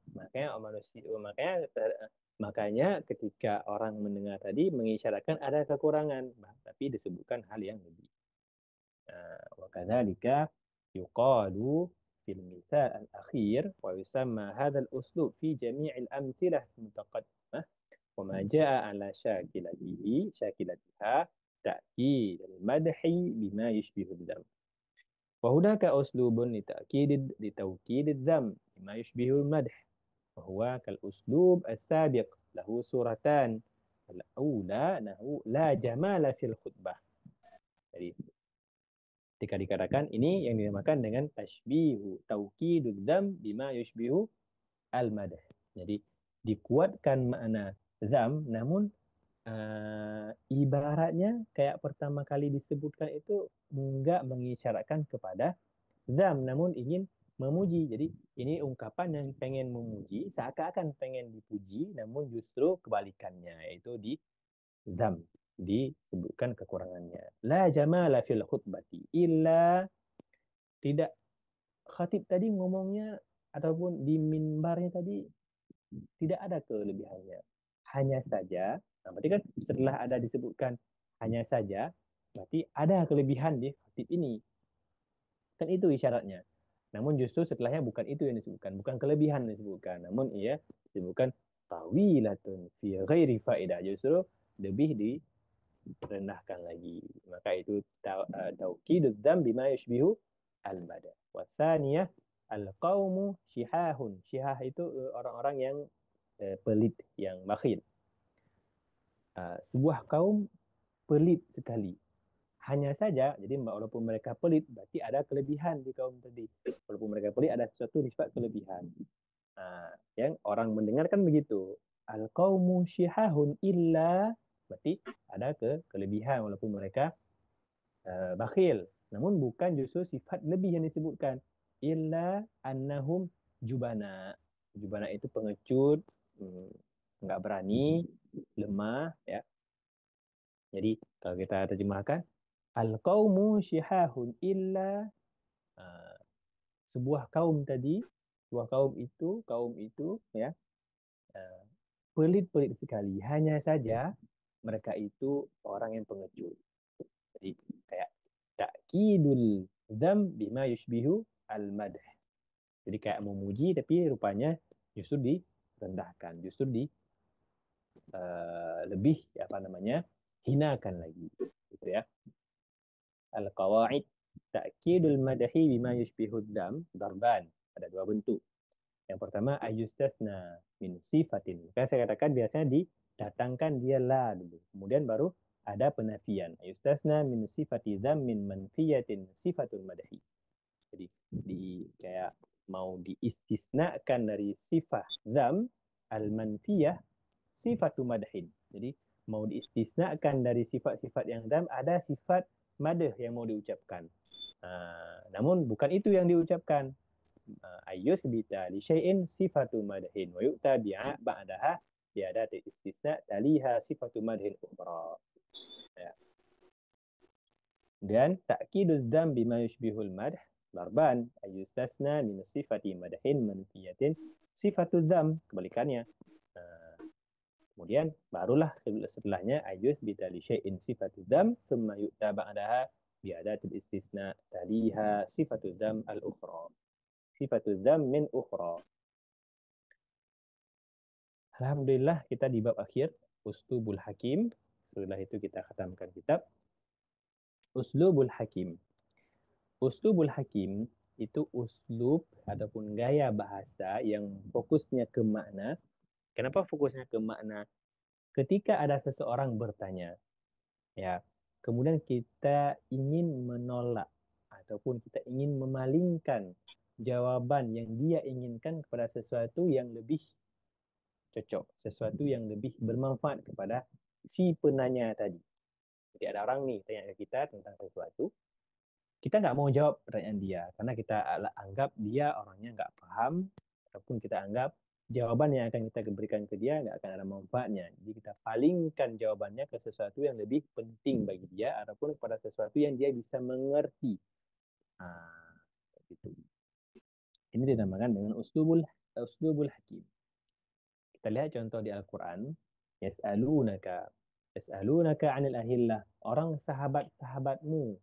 Makanya ketika orang mendengar tadi mengisyaratkan ada kekurangan, tapi disebutkan hal yang lebih. وكذلك يقال في المثال الأخير ويسمى هذا الأسلوب في جميع الأمثلة المتقدمة وما جاء على شاكلتها تأكيد المدح بما يشبه الذم. وهناك أسلوب لتوكيد الذم بما يشبه المدح وهو كالأسلوب السابق له صورتان. الأولى أنه لا جمال في الخطبة. Jadi ketika dikatakan ini yang dinamakan dengan tashbihu taukidud dzam bima yushbihu al-madah. Jadi dikuatkan makna zam, namun ibaratnya kayak pertama kali disebutkan itu enggak mengisyaratkan kepada zam, namun ingin memuji. Jadi ini ungkapan yang pengen memuji, seakan-akan pengen dipuji, namun justru kebalikannya, yaitu di zam, disebutkan kekurangannya. La jamala fil khutbati illa, tidak, khatib tadi ngomongnya ataupun di minbarnya tadi tidak ada kelebihannya. Hanya saja, nah berarti kan setelah ada disebutkan hanya saja, berarti ada kelebihan di khatib ini. Kan itu isyaratnya. Namun justru setelahnya bukan itu yang disebutkan, bukan kelebihan yang disebutkan, namun ia disebutkan tawilatun fi ghairi faedah, justru lebih direndahkan lagi. Maka itu taukidud dzam bima yushbihu al-mada. Wasaniyah al-qaumu syihahun. Syihah itu orang-orang yang pelit, yang bakhil. Sebuah kaum pelit sekali. Hanya saja, jadi walaupun mereka pelit, berarti ada kelebihan di kaum tadi. Walaupun mereka pelit, ada sesuatu sifat kelebihan. Yang orang mendengarkan begitu. Al-qaumu syihahun illa, berarti ada kelebihan walaupun mereka bakhil. Namun bukan justru sifat lebih yang disebutkan. Illa annahum jubana. Jubana itu pengecut, nggak berani, lemah, ya. Jadi kalau kita terjemahkan, al-qaumu syihahun illa, uh, sebuah kaum tadi, sebuah kaum itu ya, uh, pelit-pelit sekali. Hanya saja mereka itu orang yang pengecut. Jadi kayak ta'kidul dzam bima yushbihu al-madh. Jadi kayak memuji tapi rupanya justru direndahkan, justru lebih apa namanya, hinakan lagi, gitu ya. Al-qawaid ta'kidul madhi bima yushbihu dzam darban, ada dua bentuk. Yang pertama ayustasna min sifatin. Kan saya katakan biasanya didatangkan dia la dulu. Kemudian baru ada penafian. Ayustasna min sifati dzammin manfiyatin sifatul madhi. Jadi kayak mau diistisnakan dari sifat dzam al-manfiyah sifatu madhin. Jadi mau diistisnakan dari sifat-sifat yang dzam, ada sifat madah yang mau diucapkan. Namun bukan itu yang diucapkan. Ayyusbita li syai'in sifatu madhin wa yu'ta ba'daha bi adati istisna taliha sifatu madhin ukhra. Ya. Dan ta'kiduz dzam bima yushbihul madh darban ayyustasna min sifati madhin manfiyatin Sifatul dzam kebalikannya. Nah, kemudian barulah setelahnya ayus bitali syai'in sifatul dzam thumma yu'ta ba'daha bi'adatil istisna taliha sifatul dzam al-ukhra. Sifatul dzam min ukhra. Alhamdulillah kita di bab akhir Uslubul Hakim. Setelah itu kita khatamkan kitab Uslubul Hakim. Uslubul Hakim itu uslub ataupun gaya bahasa yang fokusnya ke makna. Kenapa fokusnya ke makna? Ketika ada seseorang bertanya, ya, kemudian kita ingin menolak ataupun kita ingin memalingkan jawaban yang dia inginkan kepada sesuatu yang lebih cocok, sesuatu yang lebih bermanfaat kepada si penanya tadi. Jadi ada orang nih tanya ke kita tentang sesuatu, kita nggak mau jawab pertanyaan dia karena kita anggap dia orangnya nggak paham ataupun kita anggap jawaban yang akan kita berikan ke dia nggak akan ada manfaatnya. Jadi kita palingkan jawabannya ke sesuatu yang lebih penting bagi dia ataupun kepada sesuatu yang dia bisa mengerti. Ah, gitu. Ini dinamakan dengan uslubul hakim. Kita lihat contoh di Al-Quran. Yas'alunaka. Yas'alunaka anil ahillah. Orang sahabat-sahabatmu.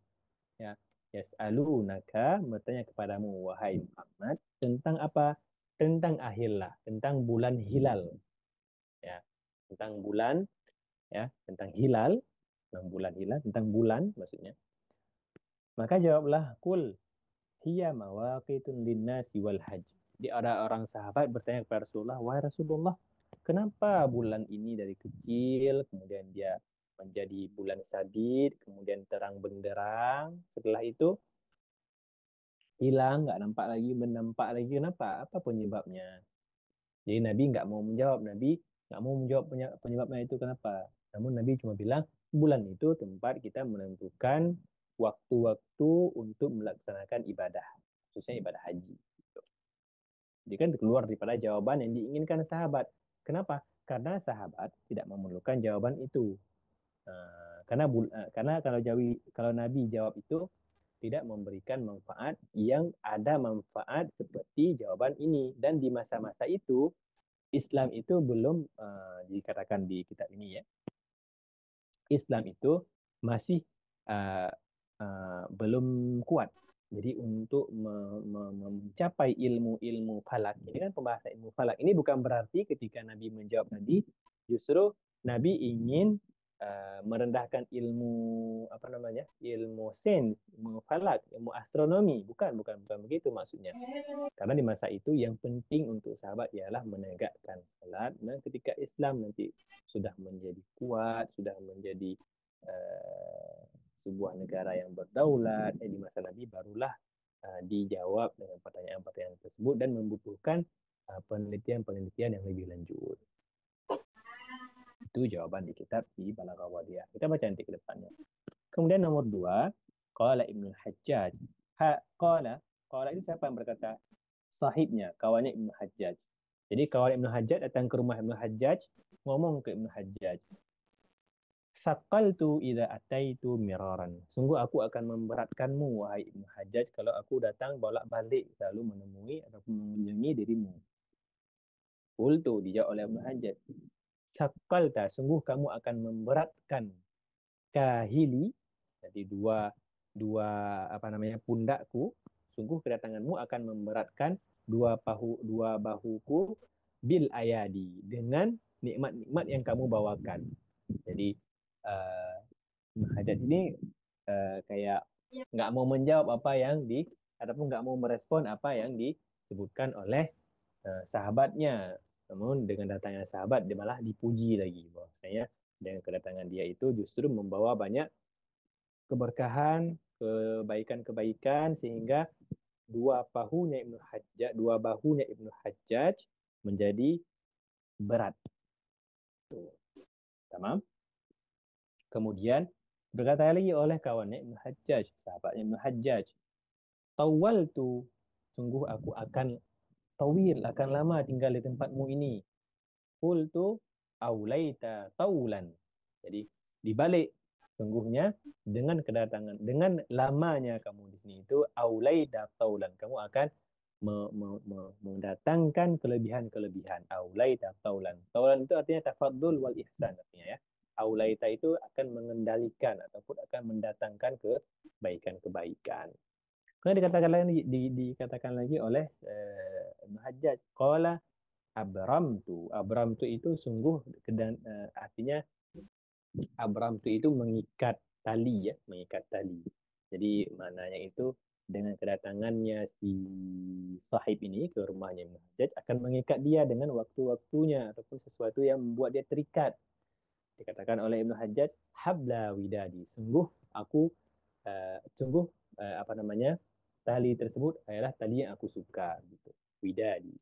Ya. Yas'alunaka bertanya kepadamu, wahai Muhammad, tentang apa? Tentang ahillah, tentang bulan hilal. Ya. Tentang bulan, ya, tentang hilal, tentang bulan hilal, tentang bulan maksudnya. Maka jawablah, kul hiya mawaqitun linnasi wal hajj. Jadi ada orang sahabat bertanya kepada Rasulullah, wahai Rasulullah, kenapa bulan ini dari kecil, kemudian dia menjadi bulan sabit, kemudian terang benderang, setelah itu hilang, nggak nampak lagi, menampak lagi, kenapa? Apa penyebabnya? Jadi Nabi nggak mau menjawab, Nabi nggak mau menjawab penyebabnya itu kenapa. Namun Nabi cuma bilang, bulan itu tempat kita menentukan waktu-waktu untuk melaksanakan ibadah, khususnya ibadah haji. Jadi kan keluar daripada jawaban yang diinginkan sahabat. Kenapa? Karena sahabat tidak memerlukan jawaban itu. Karena kalau Nabi jawab itu tidak memberikan manfaat yang ada manfaat seperti jawaban ini. Dan di masa-masa itu Islam itu belum dikatakan di kitab ini ya. Islam itu masih uh, belum kuat. Jadi untuk mencapai ilmu-ilmu falak, ini kan pembahasan ilmu falak. Ini bukan berarti ketika Nabi menjawab tadi, justru Nabi ingin merendahkan ilmu apa namanya, ilmu sains, ilmu falak, ilmu astronomi. Bukan begitu maksudnya. Karena di masa itu yang penting untuk sahabat ialah menegakkan salat. Dan ketika Islam nanti sudah menjadi kuat, sudah menjadi uh, sebuah negara yang berdaulat, di masa Nabi barulah dijawab dengan pertanyaan-pertanyaan tersebut dan membutuhkan penelitian-penelitian yang lebih lanjut. Itu jawaban di kitab di Balaghah Wadiyah. Kita baca nanti ke depannya. Kemudian nomor 2, qala Ibnu Hajjaj. Qala itu siapa yang berkata? Sahibnya, kawannya Ibnu Hajjaj. Jadi kawan Ibnu Hajjaj datang ke rumah Ibnu Hajjaj, ngomong ke Ibnu Hajjaj, Saqaltu idza ataitu miraran. Sungguh aku akan memberatkanmu wahai Ibnu Hajjaj kalau aku datang bolak-balik selalu menemui ataupun mengunjungi dirimu. Qultu dijawab oleh Ibnu Hajjaj. Saqalta, sungguh kamu akan memberatkan kahili, jadi dua dua apa namanya pundakku, sungguh kedatanganmu akan memberatkan dua bahuku bil ayadi dengan nikmat-nikmat yang kamu bawakan. Jadi uh, Hajat ini kayak nggak mau menjawab apa yang ataupun nggak mau merespon apa yang disebutkan oleh sahabatnya. Namun dengan datangnya sahabat dia malah dipuji lagi bahwasanya dengan kedatangan dia itu justru membawa banyak keberkahan, kebaikan-kebaikan sehingga dua bahunya Ibnu Hajjaj menjadi berat. Tuh. Tamam? Kemudian berkata lagi oleh kawannya Ibnu Hajjaj, sahabatnya Ibnu Hajjaj, tawaltu, sungguh aku akan akan lama tinggal di tempatmu ini. Qultu aulaita taulan. Jadi dibalik, sungguhnya dengan lamanya kamu di sini itu aulaita taulan, kamu akan mendatangkan kelebihan-kelebihan. Aulaita qaulan. Qaulan itu artinya tafaddul wal ihsan artinya ya. Aulaita itu akan mengendalikan ataupun akan mendatangkan kebaikan-kebaikan. Kemudian dikatakan lagi oleh Ibnu Hajjaj, qala abramtu. Abramtu itu sungguh artinya abramtu itu mengikat tali ya, mengikat tali. Jadi maknanya itu dengan kedatangannya si sahib ini ke rumahnya Ibnu Hajjaj akan mengikat dia dengan waktu-waktunya ataupun sesuatu yang membuat dia terikat. Dikatakan oleh Ibnu Hajjaj, habla widadi. Sungguh apa namanya? Tali tersebut adalah tali yang aku suka gitu. Widadi.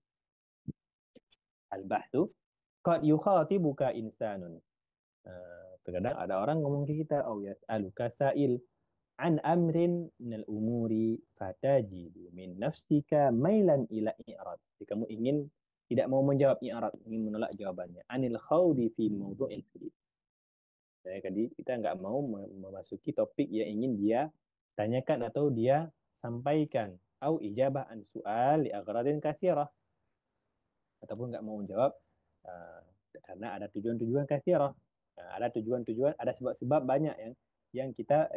Al-bahthu qad yukhatibuka insanun. Terkadang ada orang ngomong ke kita, oh yas'aluka sa'il an amrin minal umuri fatajidu min nafsika mailan ila i'rad. Jadi kamu ingin tidak mau menjawab i'rad, ingin menolak jawabannya. Anil khawdi fi mawdu'il hadis. Jadi kita nggak mau memasuki topik yang ingin dia tanyakan atau dia sampaikan. Au ijabah an su'al li aghradin katsirah. Ataupun nggak mau menjawab uh, karena ada tujuan-tujuan katsirah. Ada tujuan-tujuan, ada sebab-sebab banyak yang kita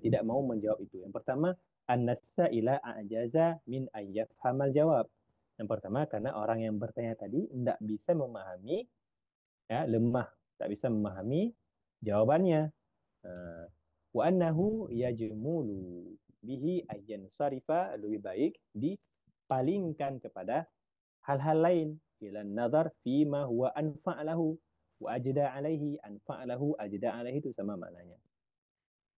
tidak mau menjawab itu. Yang pertama, an-nassa ila a'jaza min ayyafhamal jawab. Yang pertama, karena orang yang bertanya tadi tidak bisa memahami, ya, lemah, tak bisa memahami jawabannya. Uh, wa annahu yajmulu bihi ayyan sarifa, lebih baik dipalingkan kepada hal-hal lain ila nazar fima huwa anfa' lahu wa ajda alaihi. Anfa' lahu, ajda alaihi itu sama maknanya.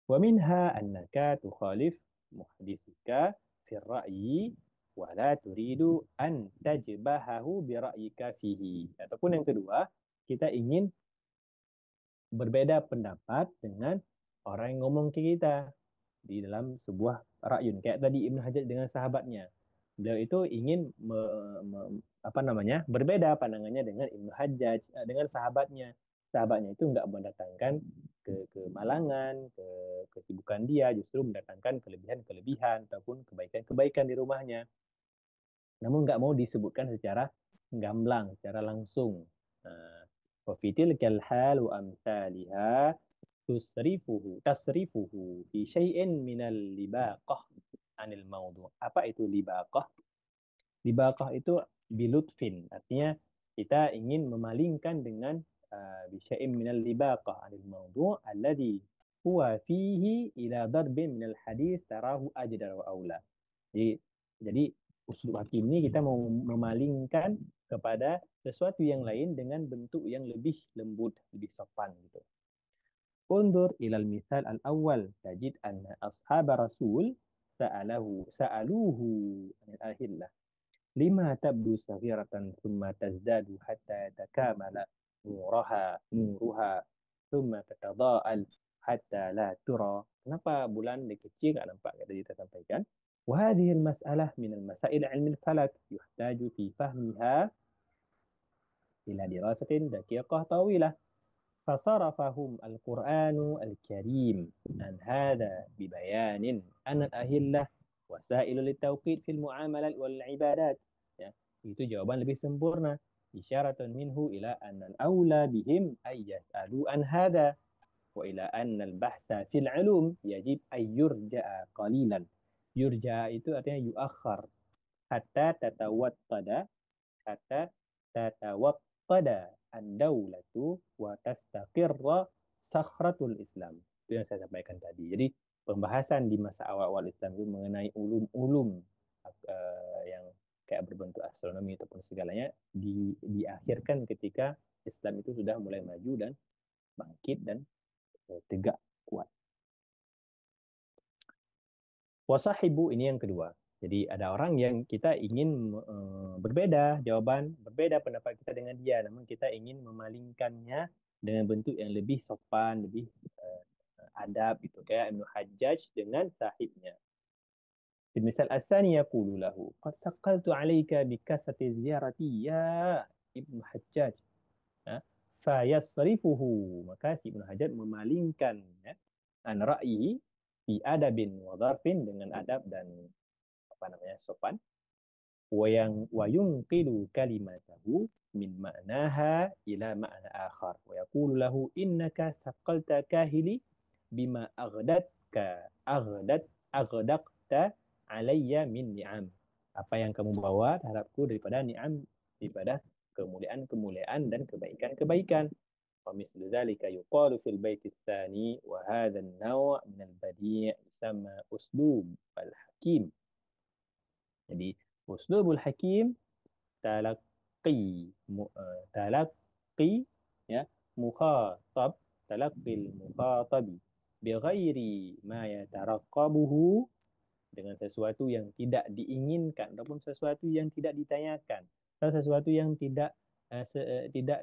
Wa minha annaka tukhalif muhdithika fi ra'yi wa la turidu an tajbahahu bi ra'yika fihi. Ataupun yang kedua, kita ingin berbeda pendapat dengan orang yang ngomong ke kita di dalam sebuah ra'yun. Kayak tadi Ibnu Hajar dengan sahabatnya. Beliau itu ingin apa namanya berbeda pandangannya dengan Ibnu Hajjaj, dengan sahabatnya. Sahabatnya itu nggak mendatangkan kemalangan, kesibukan dia, justru mendatangkan kelebihan-kelebihan ataupun kebaikan-kebaikan di rumahnya. Namun nggak mau disebutkan secara gamblang, secara langsung. Nah, وفي تلك الحال وأمثالها tasrifuhu fi syai'in minal libaqah anil mawdu'. Apa itu libaqah? Libaqah itu bilutfin, artinya kita ingin memalingkan dengan bi syai'in minal libaqah anil mawdu' alladhi huwa fihi ila darbin minal hadis tarahu ajdar wa aula. Jadi uslub hakim ini kita mau memalingkan kepada sesuatu yang lain dengan bentuk yang lebih lembut, lebih sopan gitu. Undur ilal misal al-awwal tajid anna ashab rasul sa'aluhu anil ahillah lima tabdu saghiratan thumma tazdadu hatta takamala nuruha thumma tatada'al hatta la tura. Kenapa bulan kecil nggak nampak? Tadi kita sampaikan. وهذه المسألة من المسائل علم الفلك يحتاج في فهمها إلى دراسة دقيقة طويلة. فصرفهم القرآن الكريم عن هذا ببيان أن الأهلة وسائل للتوقيت في المعاملات والعبادات. Ya, itu jawaban lebih sempurna. Isyaratun minhu ila anna al-awla bihim ay yas'alu an hadha wa ila anna al-bahtha fil ulum yajib ay yurja'a qalilan. Yurja'a itu artinya yuakhar hatta tatawattada, hatta tatawattada ad-daulatu wa tastaqirra sakhratul Islam. Itu yang saya sampaikan tadi. Jadi pembahasan di masa awal-awal Islam itu mengenai ulum-ulum yang kayak berbentuk astronomi ataupun segalanya diakhirkan ketika Islam itu sudah mulai maju dan bangkit dan tegak kuat. Wasahibu ini yang kedua. Jadi ada orang yang kita ingin berbeda jawaban, berbeda pendapat kita dengan dia, namun kita ingin memalingkannya dengan bentuk yang lebih sopan, lebih adab gitu. Kayak Ibnu Hajjaj dengan sahibnya. Misal asani yaqulu lahu qad saqaltu alayka bi kasati ziyarati ya Ibnu Hajjaj. Ha? Fayasrifuhu, maka si Ibnu Hajar memalingkan ya, an ra'yi fi adabin wa dharfin, dengan adab dan apa namanya sopan. وينقل كلمته من معناها إلى معنى آخر ويقول له إنك ثقلت كاهلي بما أغدقت علي من ni'am. Apa yang kamu bawa terhadapku daripada ni'am, daripada kemuliaan-kemuliaan dan kebaikan-kebaikan. ومثل ذلك يقال في البيت الثاني وهذا النوع من البديع يسمى أسلوب الحكيم. Jadi uslubul hakim talaqi talaqi ya mukhatab talaqil mukhatabi bighairi ma yataraqabuhu, dengan sesuatu yang tidak diinginkan ataupun sesuatu yang tidak ditanyakan atau sesuatu yang tidak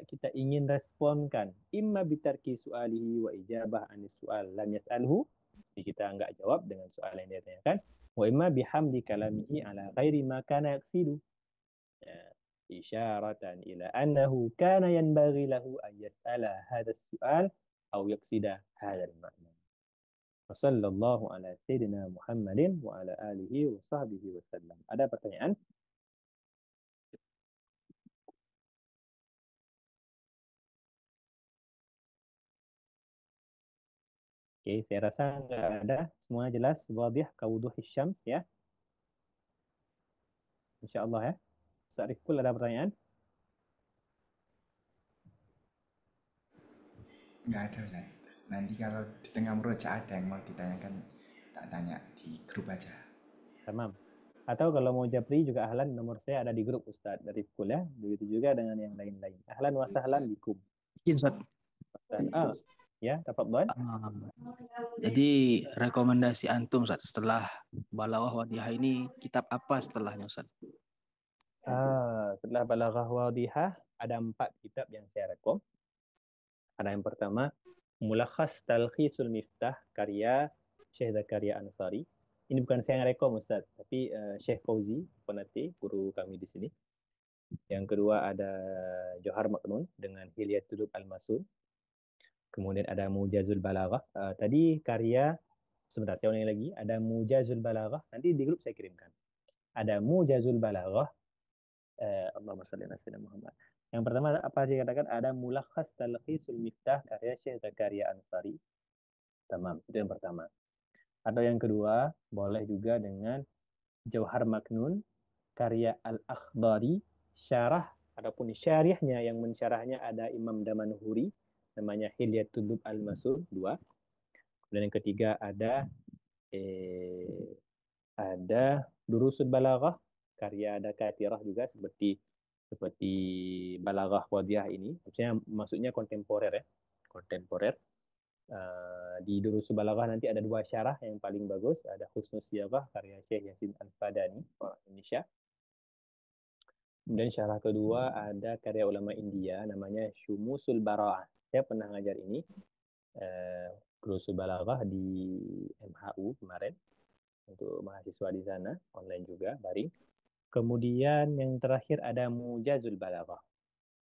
kita ingin responkan, imma bitarki su'alihi wa ijabah anis su'al lam yas'alhu, jadi kita enggak jawab dengan soal yang dia tanyakan, wa imma bihamdi kalamihi ala ghairi ma kana yaqsidu, ya, isyaratan ila annahu kana yanbaghi lahu an yas'ala hadha as-su'al aw yaqsida hadha al-ma'na. Wassallallahu ala sayyidina Muhammadin wa ala alihi wa sahbihi wasallam. Ada pertanyaan? Oke, saya rasa nggak ada. Semua jelas, wadih, kawuduhis syams ya. Insya Allah ya. Ustaz Rifkul ada pertanyaan? Nggak ada Ustaz. Nanti kalau di tengah murojaah ada yang mau ditanyakan, tak tanya di grup aja. Tamam. Atau kalau mau japri juga ahlan, nomor saya ada di grup Ustaz dari Rifkul ya. Begitu juga dengan yang lain-lain. Ahlan wa sahlan bikum. Izin, Ustaz. Ya, tafadhol. Jadi rekomendasi antum Ustaz, setelah Balaghah Wadihah ini kitab apa setelahnya Ustaz? Setelah Balaghah Wadihah ada 4 kitab yang saya rekom. Ada yang pertama, Mulakhas Talkhisul Miftah karya Syekh Zakaria Ansari. Ini bukan saya yang rekom Ustaz, tapi Syekh Fauzi Penati, guru kami di sini. Yang kedua ada Johar Maknun dengan Hilyatul Al-Masun. Kemudian ada Mujazul Balaghah. Tadi karya, sebentar saya ulangi lagi, ada Mujazul Balaghah. Nanti di grup saya kirimkan. Ada Mujazul Balaghah. Allahumma shalli ala sayyidina Muhammad. Yang pertama apa sih katakan, ada Mulakhas Talkhisul Miftah karya Syekh Zakaria Ansari. Tamam, itu yang pertama. Atau yang kedua, boleh juga dengan Jauhar Maknun karya Al-Akhdari, syarah ataupun syarihnya, yang mensyarahnya ada Imam Damanuhuri, namanya Hilyatul Al-Masul 2. Kemudian yang ketiga ada Durusul Balaghah karya ada Katirah juga, seperti Balaghah Wadiyah ini, maksudnya kontemporer ya, kontemporer. Di Durusul Balaghah nanti ada 2 syarah yang paling bagus, ada Husnul Siyaghah karya Syekh Yasin Al-Fadani orang Indonesia. Kemudian syarah kedua ada karya ulama India namanya Syumusul Bara'ah. Saya pernah ngajar ini Durusul Balaghah di MHU kemarin untuk mahasiswa di sana, online juga, daring. Kemudian yang terakhir ada Mujazul Balaghah.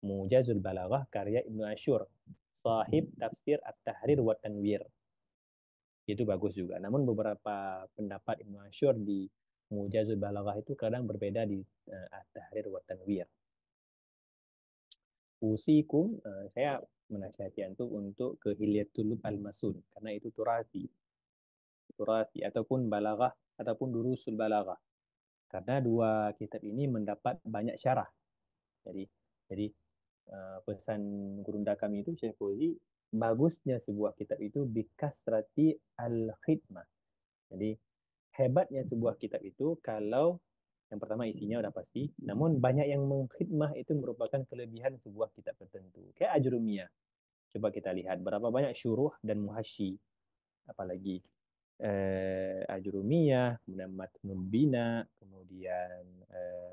Mujazul Balaghah karya Ibnu Asyur, sahib tafsir At-Tahrir wa Tanwir. Itu bagus juga. Namun beberapa pendapat Ibnu Asyur di Mujazul Balaghah itu kadang berbeda di At-Tahrir wa Tanwir. Usikum, saya menasihati antum untuk ke Hilyatul Al-Masun karena itu turasi ataupun balaghah ataupun durusul balaghah. Karena 2 kitab ini mendapat banyak syarah. Jadi pesan gurunda kami itu Syekh Fauzi, bagusnya sebuah kitab itu bikasrati al-khidmah. Jadi hebatnya sebuah kitab itu kalau yang pertama isinya udah pasti, namun banyak yang mengkhidmah, itu merupakan kelebihan sebuah kitab tertentu. Kayak Ajrumiyah. Coba kita lihat berapa banyak syuruh dan muhasyi, apalagi Ajrumiyah, kemudian Matnul Bina, kemudian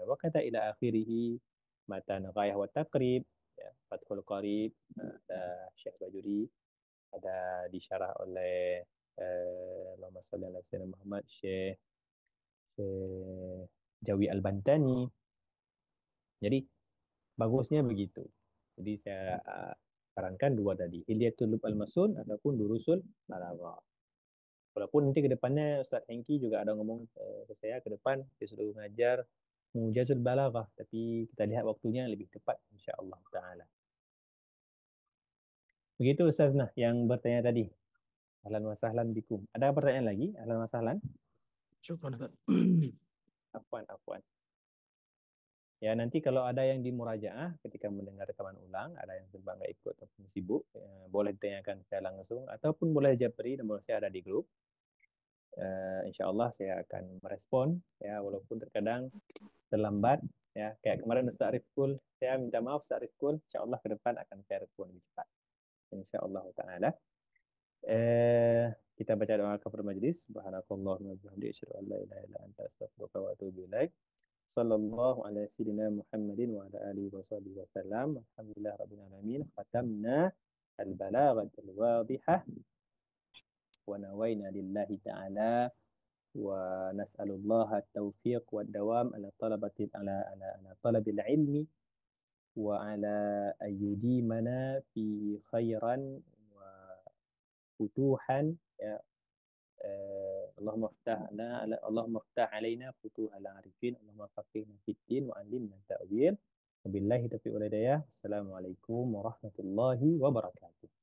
Wakata ila akhirihi, Matan Ghayah wa Taqrib, ya, Fathul Qarib, ada Syekh Bajuri, ada disyarah oleh Allahumma shalli ala sayyidina Muhammad, Syekh Jawi Al-Bantani. Jadi bagusnya begitu. Jadi saya sarankan 2 tadi, Hilyatul Al-Masun ataupun Durusul Balaghah. Walaupun nanti ke depannya Ustaz Hengki juga ada ngomong ke saya ke depan, dia sudah ngajar mujazul balaghah, tapi kita lihat waktunya lebih tepat insyaallah taala. Begitu Ustaz nah yang bertanya tadi. Ahlan wa sahlan bikum. Ada pertanyaan lagi? Ahlan wa sahlan. Syukran, Ustaz. Afwan, afwan. Ya, nanti kalau ada yang di murajaah ketika mendengar rekaman ulang, ada yang sempat nggak ikut ataupun sibuk, boleh ditanyakan saya langsung, ataupun boleh japri, nomor saya ada di grup. Insya Allah saya akan merespon, ya, walaupun terkadang terlambat, ya. Kayak kemarin Ustaz Rifkul, saya minta maaf Ustaz Rifkul, insya Allah ke depan akan saya respon lebih cepat. Insya Allah Ta'ala. Eh, kita baca doa kafaratul majlis. Subhanakallahumma wa bihamdika asyhadu an la ilaha illa anta astaghfiruka wa atubu ilaik. Sallallahu ala sayyidina Muhammadin wa ala alihi wa sahbihi wa sallam. Alhamdulillah rabbil alamin. Khatamna al-balaghatul wadihah wa nawaina lillahi ta'ala wa nas'alullaha at-tawfiq wa dawam ala talabati ala talabil ilmi wa ala ayyudimana fi khairan wa futuhan, ya. اللهم افتح لنا اللهم افتح علينا فتوح العارفين اللهم فقهنا في الدين وعلمنا التأويل وبالله التوفيق والهداية السلام عليكم ورحمة الله وبركاته.